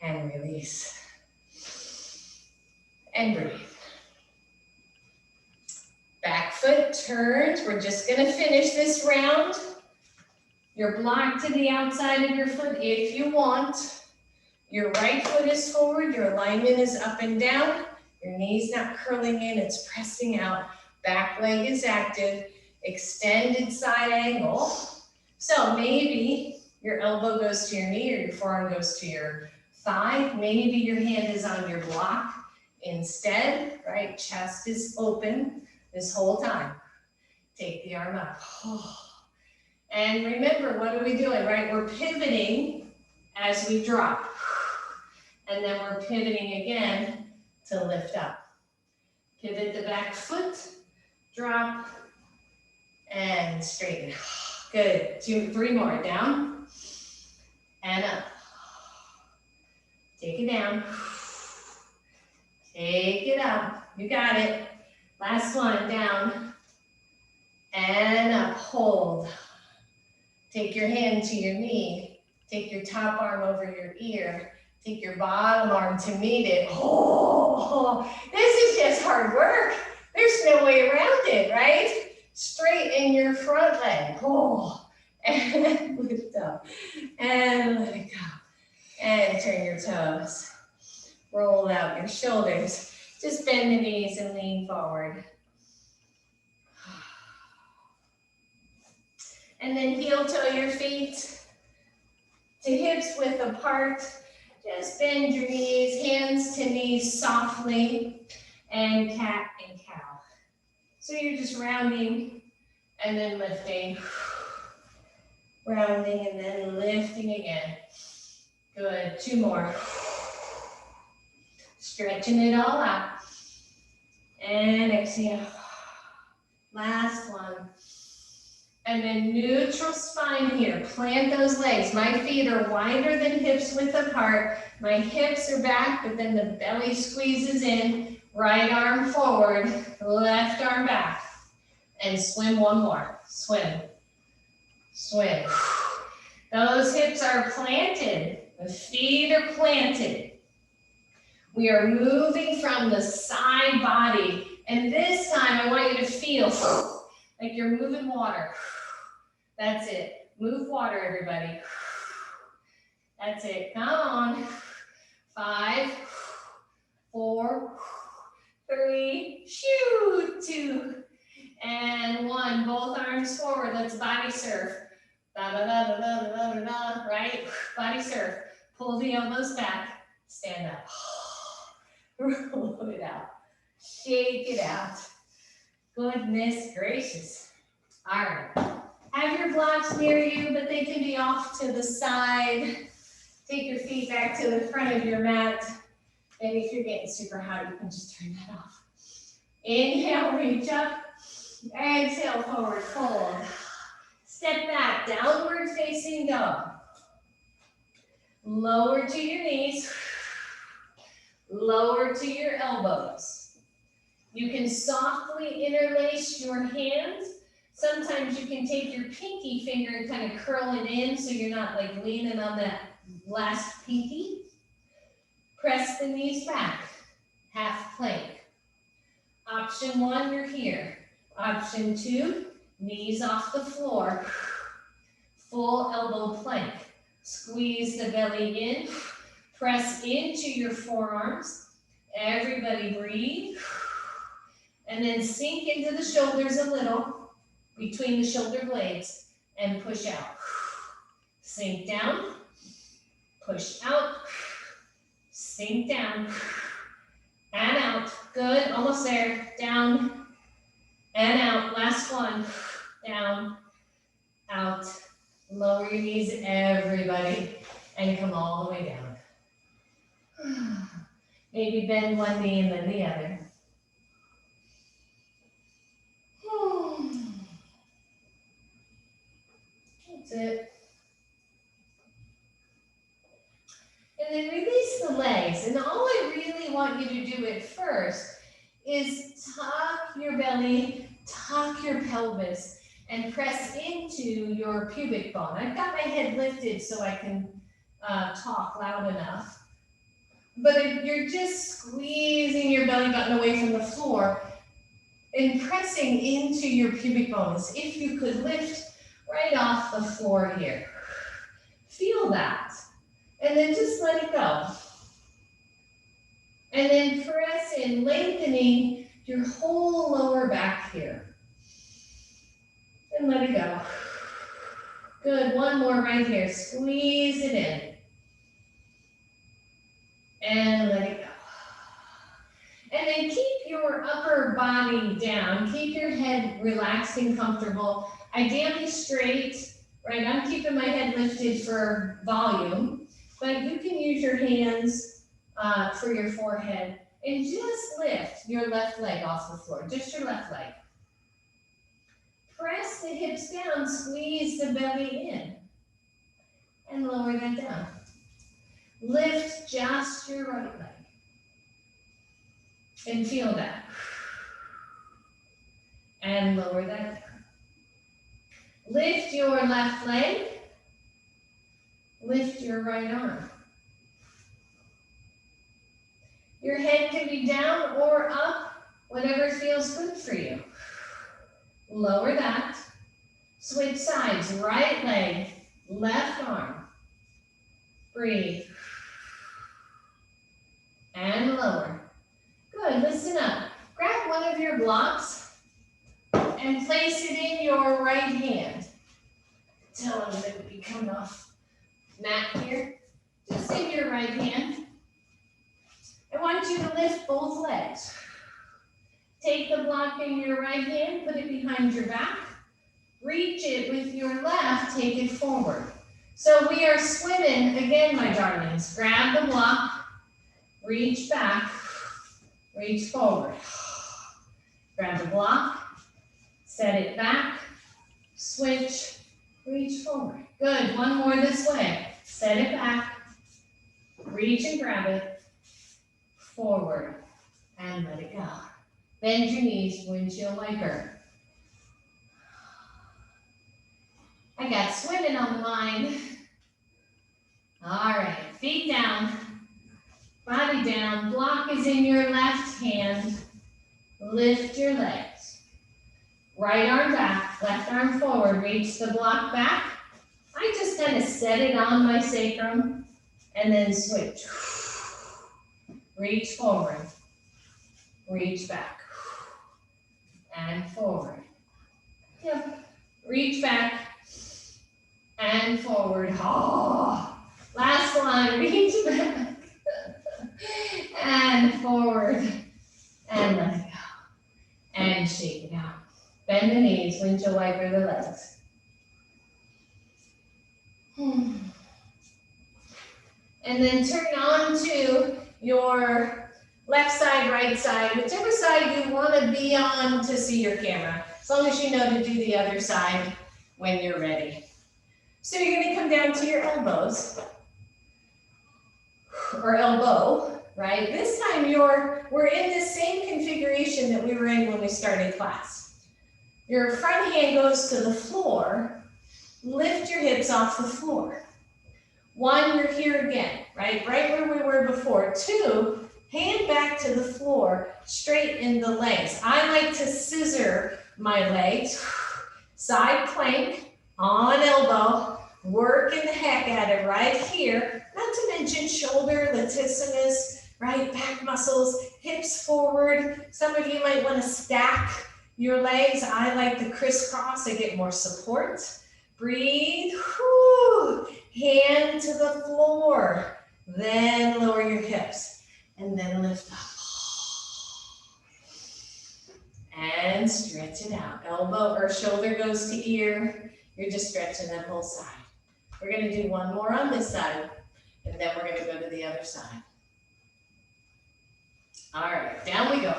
and release. And breathe. Back foot turns. We're just gonna finish this round. Your block to the outside of your foot if you want. Your right foot is forward, your alignment is up and down. Your knee's not curling in, it's pressing out. Back leg is active, extended side angle. So maybe your elbow goes to your knee or your forearm goes to your thigh. Maybe your hand is on your block instead, right? Chest is open this whole time. Take the arm up. And remember, what are we doing, right? We're pivoting as we drop. And then we're pivoting again to lift up. Pivot the back foot, drop, and straighten. Good, 2, 3 more, down, and up. Take it down, take it up, you got it. Last one, down, and up, hold. Take your hand to your knee, take your top arm over your ear, take your bottom arm to meet it. Oh, this is just hard work. There's no way around it, right? Straighten your front leg. Oh, and lift up. And let it go. And turn your toes. Roll out your shoulders. Just bend the knees and lean forward. And then heel toe your feet to hips width apart. Just bend your knees, hands to knees softly, and cat and cow. So you're just rounding and then lifting. Rounding and then lifting again. Good, 2 more. Stretching it all out. And exhale. Last one. And then neutral spine here. Plant those legs. My feet are wider than hips width apart. My hips are back, but then the belly squeezes in. Right arm forward, left arm back. And swim 1 more. Swim. Swim. Those hips are planted. The feet are planted. We are moving from the side body. And this time I want you to feel like you're moving water. That's it. Move water, everybody. That's it. Come on. 5, 4, 3, shoot, 2, and 1. Both arms forward. Let's body surf. Da, da, da, da, da, da, da, da, right? Body surf. Pull the elbows back. Stand up. Roll it out. Shake it out. Goodness gracious. All right. Have your blocks near you, but they can be off to the side. Take your feet back to the front of your mat. And if you're getting super hot, you can just turn that off. Inhale, reach up. Exhale, forward fold. Step back, downward facing dog. Lower to your knees. Lower to your elbows. You can softly interlace your hands. Sometimes you can take your pinky finger and kind of curl it in so you're not like leaning on that last pinky. Press the knees back, half plank. Option 1, you're here. Option 2, knees off the floor. Full elbow plank. Squeeze the belly in. Press into your forearms. Everybody breathe. And then sink into the shoulders a little, between the shoulder blades, and push out. Sink down, push out, sink down, and out. Good, almost there. Down, and out. Last one. Down, out. Lower your knees, everybody, and come all the way down. Maybe bend one knee and then the other. That's it. And then release the legs. And all I really want you to do at first is tuck your belly, tuck your pelvis, and press into your pubic bone. I've got my head lifted so I can talk loud enough. But if you're just squeezing your belly button away from the floor and pressing into your pubic bones, if you could lift right off the floor here. Feel that. And then just let it go. And then press in, lengthening your whole lower back here. And let it go. Good, one more right here. Squeeze it in. And let it go. And then keep your upper body down. Keep your head relaxed and comfortable. Ideally straight, right? I'm keeping my head lifted for volume, but you can use your hands for your forehead and just lift your left leg off the floor, just your left leg. Press the hips down, squeeze the belly in, and lower that down. Lift just your right leg. And feel that. And lower that down. Lift your left leg. Lift your right arm. Your head can be down or up, whatever feels good for you. Lower that. Switch sides, right leg, left arm. Breathe. And lower. Good, listen up. Grab one of your blocks and place it in your right hand. Tell them that it be coming off mat here. Just in your right hand. I want you to lift both legs. Take take the block in your right hand, put it behind your back, reach it with your left, take it forward. So we are swimming, again, my darlings, grab the block, reach back, reach forward. Grab the block, set it back, switch, reach forward. Good, one more this way. Set it back, reach and grab it, forward, and let it go. Bend your knees, windshield wiper. I got swimming on the mind. All right, feet down, body down, block is in your left hand. Lift your legs. Right arm back, left arm forward, reach the block back. I just kind of set it on my sacrum and then switch. Reach forward, reach back, and forward. Yep. Reach back and forward. Oh. Last one, reach back and forward and let it go. And shake it out. Bend the knees, windshield wiper the legs. And then turn on to your left side, right side, whichever side you want to be on to see your camera. As long as you know to do the other side when you're ready. So you're going to come down to your elbows, or elbow, right? This time we're in the same configuration that we were in when we started class. Your front hand goes to the floor, lift your hips off the floor. 1, you're here again, right? Right where we were before. 2, hand back to the floor, straighten the legs. I like to scissor my legs, side plank, on elbow, working the heck at it right here. Not to mention shoulder, latissimus, right? Back muscles, hips forward. Some of you might want to stack your legs. I like the crisscross. I get more support. Breathe. Whew. Hand to the floor. Then lower your hips. And then lift up. And stretch it out. Elbow or shoulder goes to ear. You're just stretching that whole side. We're going to do one more on this side, and then we're going to go to the other side. All right, down we go.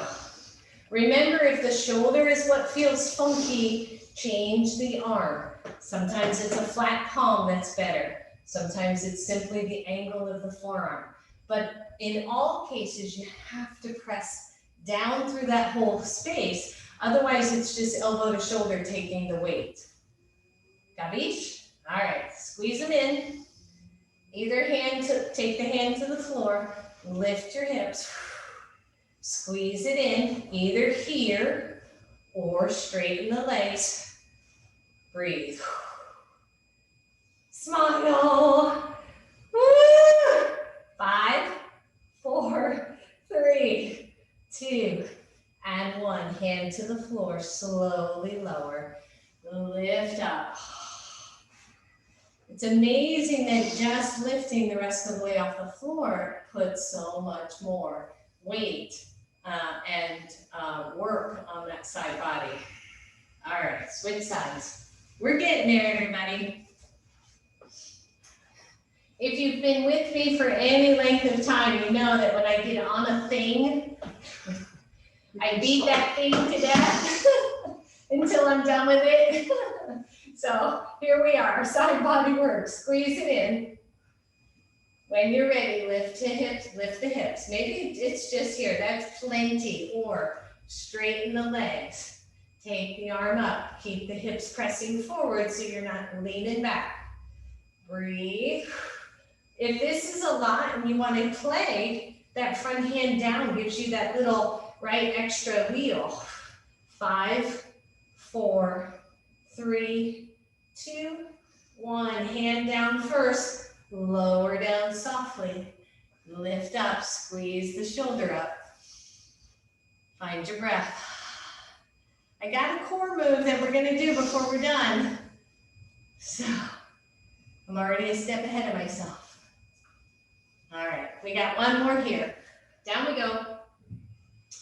Remember, if the shoulder is what feels funky, change the arm. Sometimes it's a flat palm that's better. Sometimes it's simply the angle of the forearm. But in all cases, you have to press down through that whole space. Otherwise, it's just elbow to shoulder taking the weight. Capiche? All right, squeeze them in. Either hand to, take the hand to the floor, lift your hips, squeeze it in, either here or straighten the legs. Breathe. Smile. Woo! 5, 4, 3, 2, and 1. Hand to the floor, slowly lower. Lift up. It's amazing that just lifting the rest of the way off the floor puts so much more weight and work on that side body. All right, switch sides. We're getting there, everybody. If you've been with me for any length of time, you know that when I get on a thing, I beat that thing to death until I'm done with it. So here we are, side body work. Squeeze it in. When you're ready, lift the hips. Maybe it's just here, that's plenty. Or straighten the legs. Take the arm up. Keep the hips pressing forward so you're not leaning back. Breathe. If this is a lot and you want to play, that front hand down gives you that little, right, extra wheel. 5, 4, 3, 2, 1. Hand down first. Lower down softly. Lift up. Squeeze the shoulder up. Find your breath. I got a core move that we're going to do before we're done. So, I'm already a step ahead of myself. All right, we got one more here. Down we go.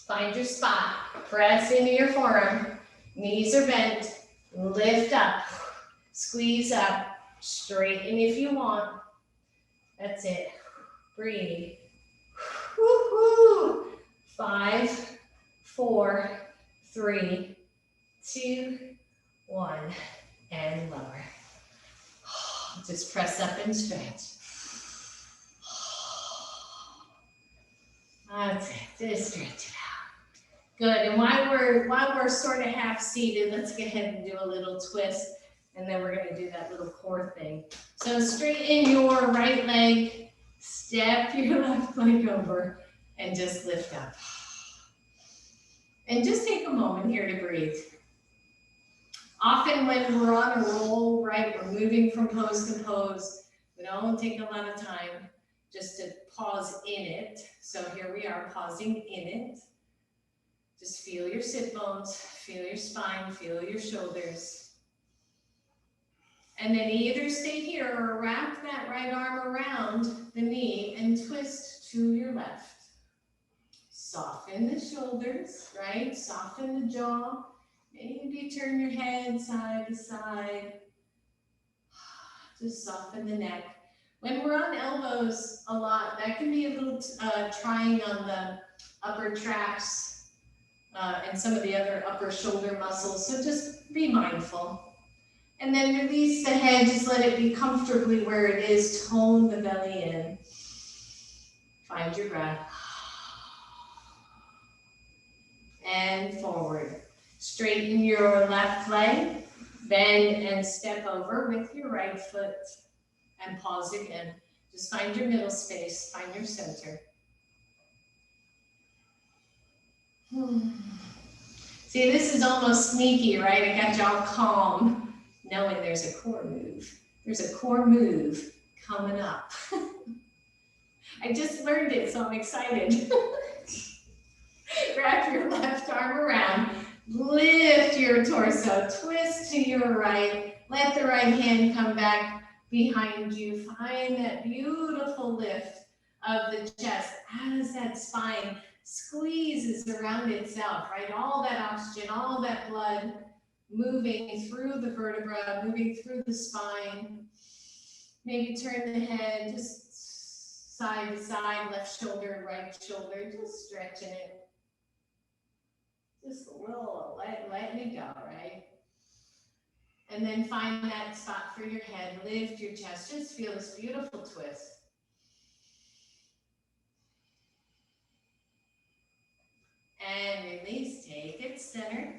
Find your spot, press into your forearm, knees are bent, lift up, squeeze up, straighten if you want. That's it. Breathe. Woo-hoo. 5, 4, 3, 2, 1, and lower. Just press up and stretch. That's it. Just stretch it out. Good. And while we're sort of half seated, let's go ahead and do a little twist, and then we're going to do that little core thing. So straighten your right leg, step your left leg over, and just lift up. And just take a moment here to breathe. Often when we're on a roll, right, we're moving from pose to pose, we don't take a lot of time just to pause in it. So here we are pausing in it. Just feel your sit bones, feel your spine, feel your shoulders. And then either stay here or wrap that right arm around the knee and twist to your left. Soften the shoulders, right? Soften the jaw. Maybe turn your head side to side. Just soften the neck. When we're on elbows a lot, that can be a little trying on the upper traps and some of the other upper shoulder muscles. So just be mindful. And then release the head, just let it be comfortably where it is. Tone the belly in. Find your breath. And forward. Straighten your left leg, bend and step over with your right foot, and pause again. Just find your middle space, find your center. See, this is almost sneaky, right? I got y'all calm, knowing there's a core move. There's a core move coming up. I just learned it, so I'm excited. Wrap your left arm around. Lift your torso, twist to your right, let the right hand come back behind you. Find that beautiful lift of the chest as that spine squeezes around itself, right? All that oxygen, all that blood moving through the vertebra, moving through the spine. Maybe turn the head just side to side, left shoulder, right shoulder, just stretching it. Just a little, letting it go, right? And then find that spot for your head, lift your chest, just feel this beautiful twist. And release, take it center,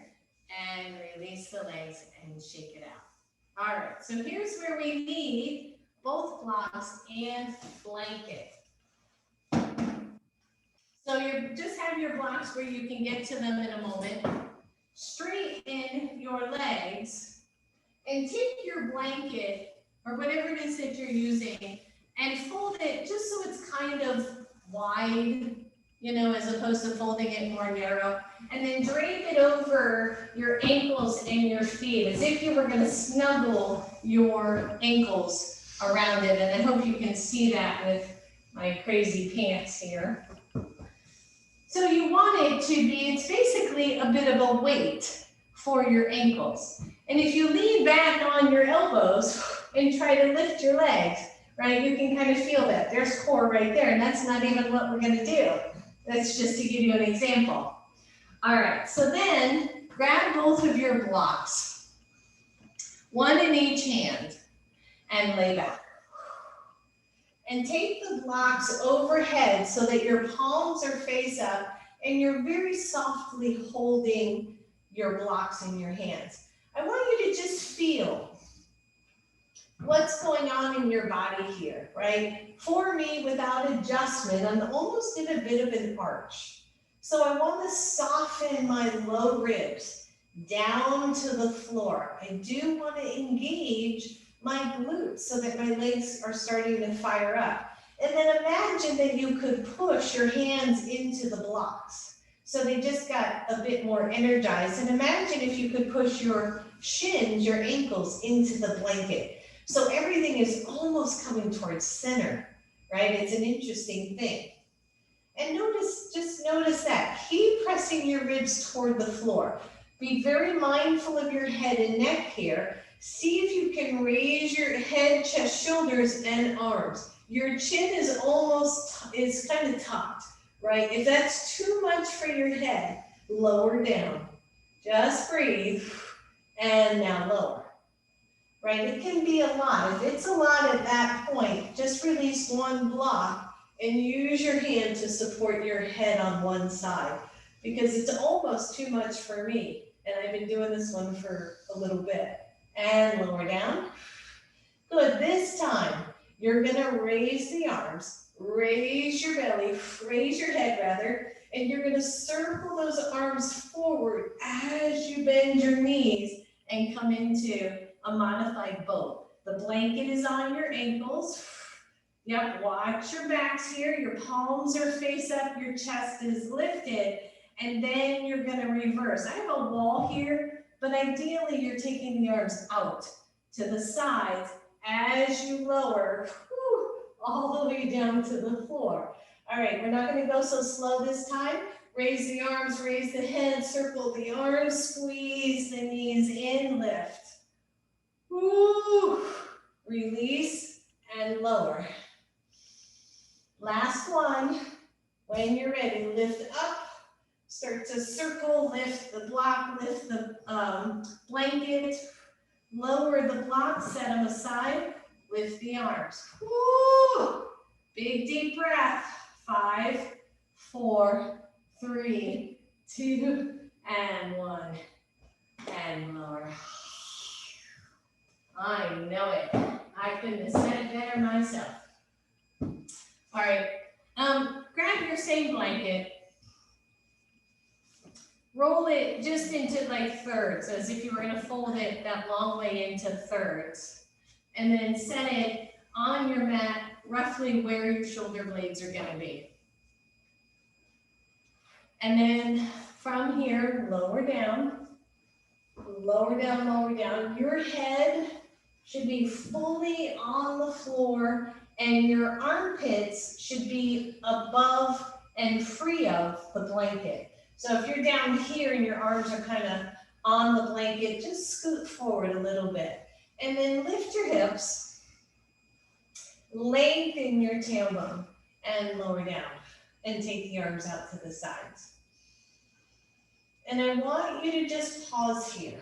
and release the legs and shake it out. All right, so here's where we need both blocks and blanket. So you just have your blocks where you can get to them in a moment. Straighten your legs and take your blanket or whatever it is that you're using and fold it just so it's kind of wide, you know, as opposed to folding it more narrow. And then drape it over your ankles and your feet as if you were going to snuggle your ankles around it. And I hope you can see that with my crazy pants here. So you want it to be, it's basically a bit of a weight for your ankles. And if you lean back on your elbows and try to lift your legs, right, you can kind of feel that. There's core right there, and that's not even what we're gonna do. That's just to give you an example. All right, so then grab both of your blocks, one in each hand, and lay back. And take the blocks overhead so that your palms are face up and you're very softly holding your blocks in your hands. I want you to just feel what's going on in your body here, right? For me, without adjustment, I'm almost in a bit of an arch. So I want to soften my low ribs down to the floor. I do want to engage my glutes so that my legs are starting to fire up. And then imagine that you could push your hands into the blocks. So they just got a bit more energized. And imagine if you could push your shins, your ankles into the blanket. So everything is almost coming towards center, right? It's an interesting thing. And just notice that. Keep pressing your ribs toward the floor. Be very mindful of your head and neck here. See if you can raise your head, chest, shoulders, and arms. Your chin is kind of tucked, right? If that's too much for your head, lower down. Just breathe, and now lower. Right, it can be a lot. If it's a lot at that point, just release one block and use your hand to support your head on one side, because it's almost too much for me. And I've been doing this one for a little bit. And lower down. Good, this time, you're gonna raise the arms, raise your belly, raise your head rather, and you're gonna circle those arms forward as you bend your knees and come into a modified boat. The blanket is on your ankles. Yep, watch your backs here. Your palms are face up, your chest is lifted, and then you're gonna reverse. I have a wall here, but ideally you're taking the arms out to the sides as you lower all the way down to the floor. All right, we're not gonna go so slow this time. Raise the arms, raise the head, circle the arms, squeeze the knees in, lift. Woo. Release and lower. Last one. When you're ready, lift up, start to circle, lift the block, lift the blanket, lower the block, set them aside, lift the arms. Woo. Big deep breath. 5, 4, 3, 2, and 1. And lower. I know it. I couldn't have said it better myself. All right, grab your same blanket, roll it just into like thirds, as if you were gonna fold it that long way into thirds, and then set it on your mat, roughly where your shoulder blades are gonna be. And then from here, lower down, lower down, lower down. Your head should be fully on the floor, and your armpits should be above and free of the blanket. So if you're down here and your arms are kind of on the blanket, just scoot forward a little bit. And then lift your hips, lengthen your tailbone, and lower down. And take the arms out to the sides. And I want you to just pause here.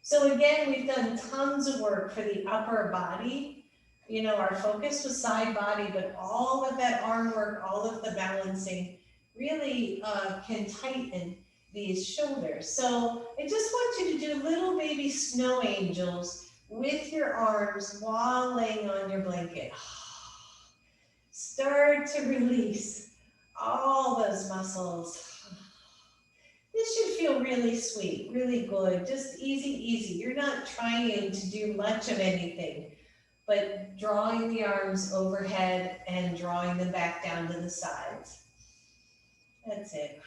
So again, we've done tons of work for the upper body. You know, our focus was side body, but all of that arm work, all of the balancing really can tighten these shoulders. So I just want you to do little baby snow angels with your arms while laying on your blanket. Start to release all those muscles. This should feel really sweet, really good, just easy, easy. You're not trying to do much of anything, but drawing the arms overhead and drawing them back down to the sides. That's it.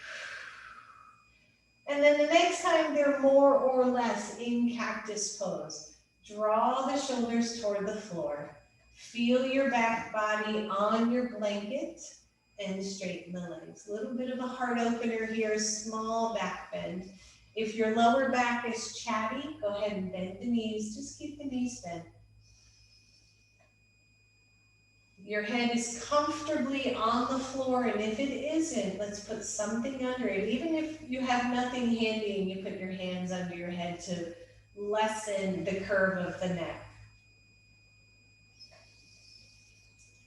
And then the next time they're more or less in cactus pose, draw the shoulders toward the floor. Feel your back body on your blanket. And straighten the legs. A little bit of a heart opener here, small back bend. If your lower back is chatty, go ahead and bend the knees. Just keep the knees bent. Your head is comfortably on the floor, and if it isn't, let's put something under it. Even if you have nothing handy and you put your hands under your head to lessen the curve of the neck.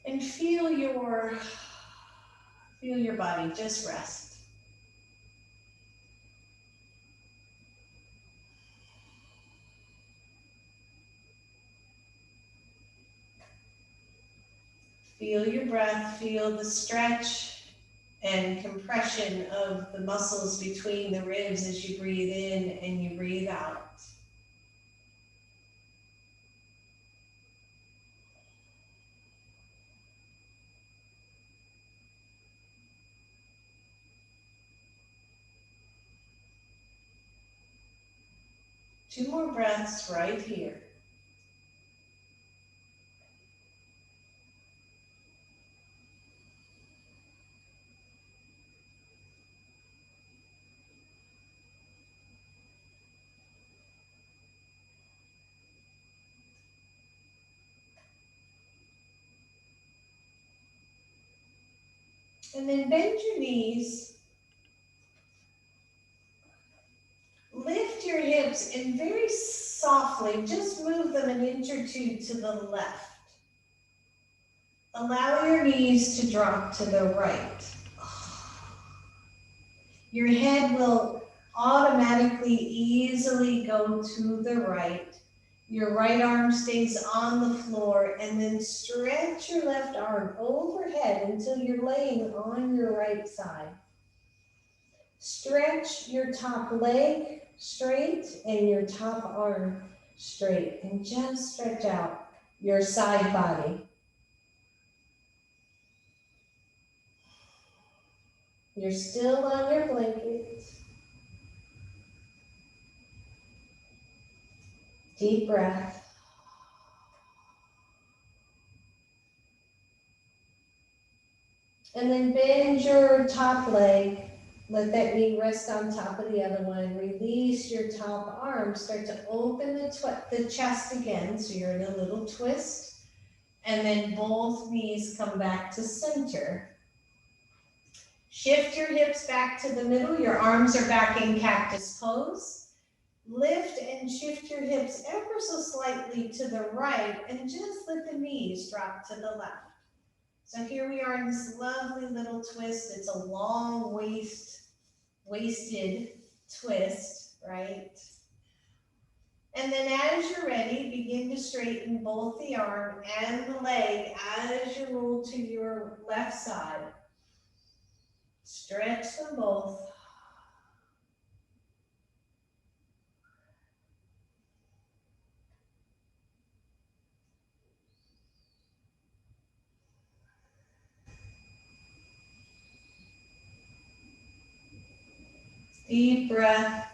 And feel your body, just rest. Feel your breath, feel the stretch and compression of the muscles between the ribs as you breathe in and you breathe out. Two more breaths right here. And then bend your knees. Lift your hips and very softly, just move them an inch or two to the left. Allow your knees to drop to the right. Your head will automatically, easily go to the right. Your right arm stays on the floor, and then stretch your left arm overhead until you're laying on your right side. Stretch your top leg straight and your top arm straight, and just stretch out your side body. You're still on your blanket. Deep breath. And then bend your top leg. Let that knee rest on top of the other one. Release your top arm. Start to open the chest again. So you're in a little twist. And then both knees come back to center. Shift your hips back to the middle. Your arms are back in cactus pose. Lift and shift your hips ever so slightly to the right, and just let the knees drop to the left. So here we are in this lovely little twist. It's a long waisted twist, right? And then as you're ready, begin to straighten both the arm and the leg as you roll to your left side. Stretch them both. Deep breath.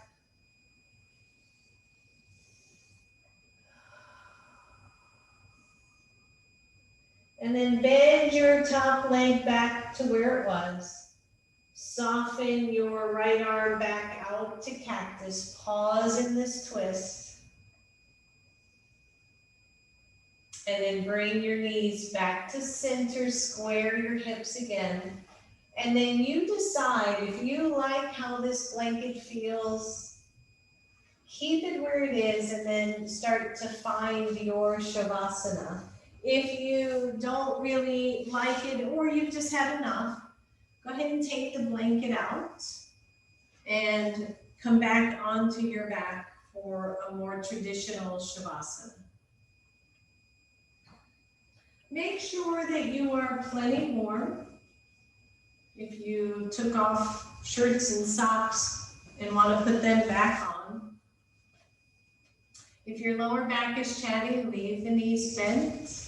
And then bend your top leg back to where it was. Soften your right arm back out to cactus. Pause in this twist. And then bring your knees back to center. Square your hips again. And then you decide if you like how this blanket feels. Keep it where it is and then start to find your Shavasana. If you don't really like it or you've just had enough, go ahead and take the blanket out and come back onto your back for a more traditional Shavasana. Make sure that you are plenty warm. If you took off shirts and socks and want to put them back on. If your lower back is chatty, leave the knees bent.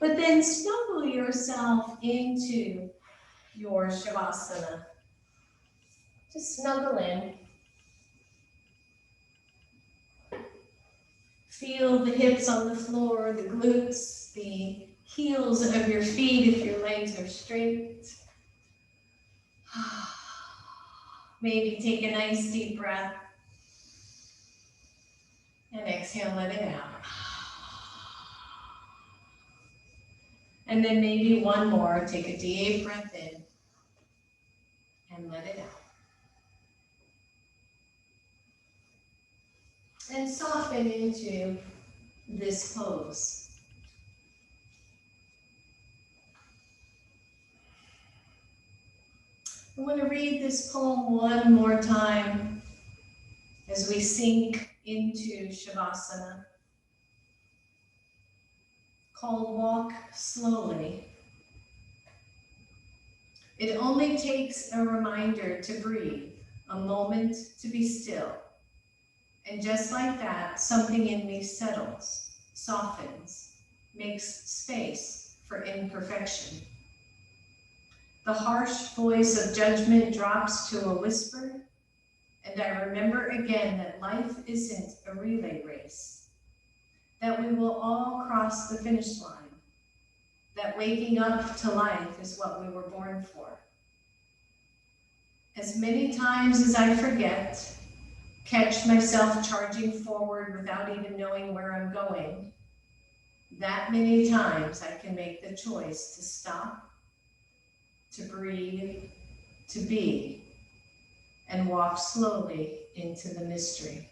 But then snuggle yourself into your Shavasana. Just snuggle in. Feel the hips on the floor, the glutes, the heels of your feet if your legs are straight. Maybe take a nice deep breath. And exhale, let it out. And then maybe one more. Take a deep breath in and let it out. And soften into this pose. I want to read this poem one more time as we sink into Shavasana, called Walk Slowly. It only takes a reminder to breathe, a moment to be still. And just like that, something in me settles, softens, makes space for imperfection. The harsh voice of judgment drops to a whisper, and I remember again that life isn't a relay race, that we will all cross the finish line, that waking up to life is what we were born for. As many times as I forget, catch myself charging forward without even knowing where I'm going, that many times, I can make the choice to stop, to breathe, to be, and walk slowly into the mystery.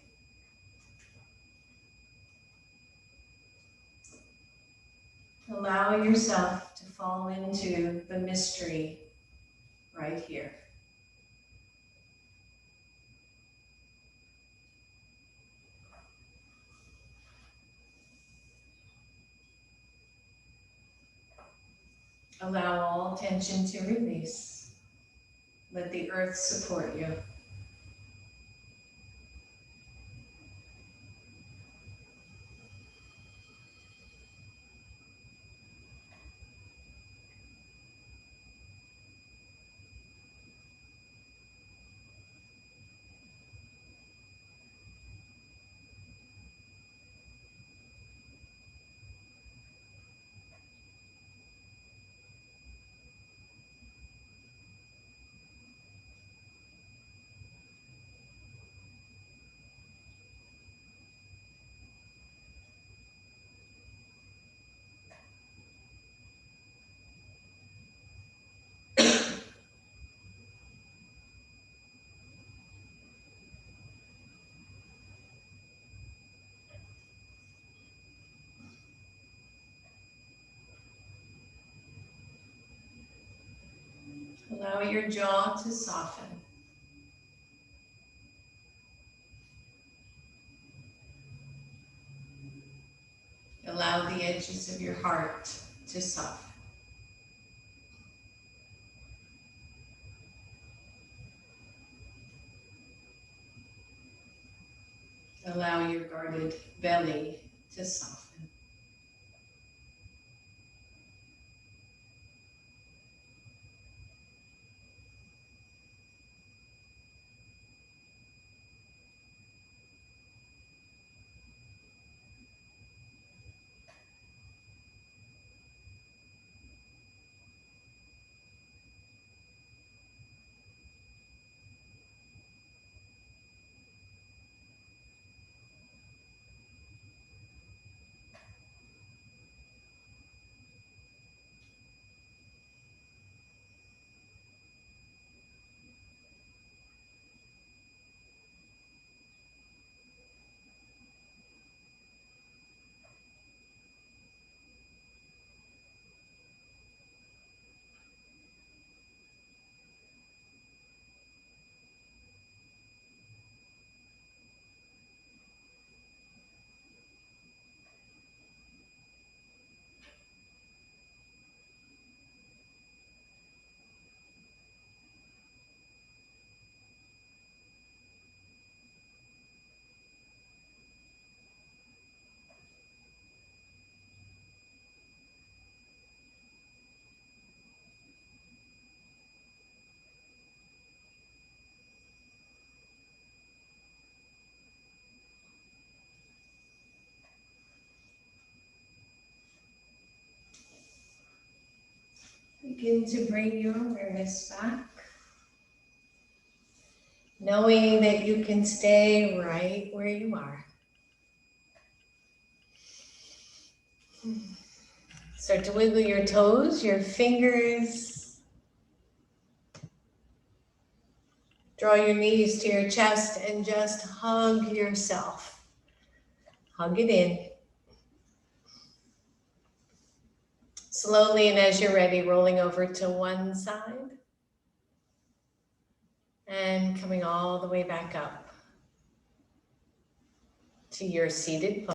Allow yourself to fall into the mystery right here. Allow all tension to release. Let the earth support you. Allow your jaw to soften. Allow the edges of your heart to soften. Allow your guarded belly to soften. Begin to bring your awareness back, knowing that you can stay right where you are. Start to wiggle your toes, your fingers. Draw your knees to your chest and just hug yourself. Hug it in. Slowly, and as you're ready, rolling over to one side and coming all the way back up to your seated pose.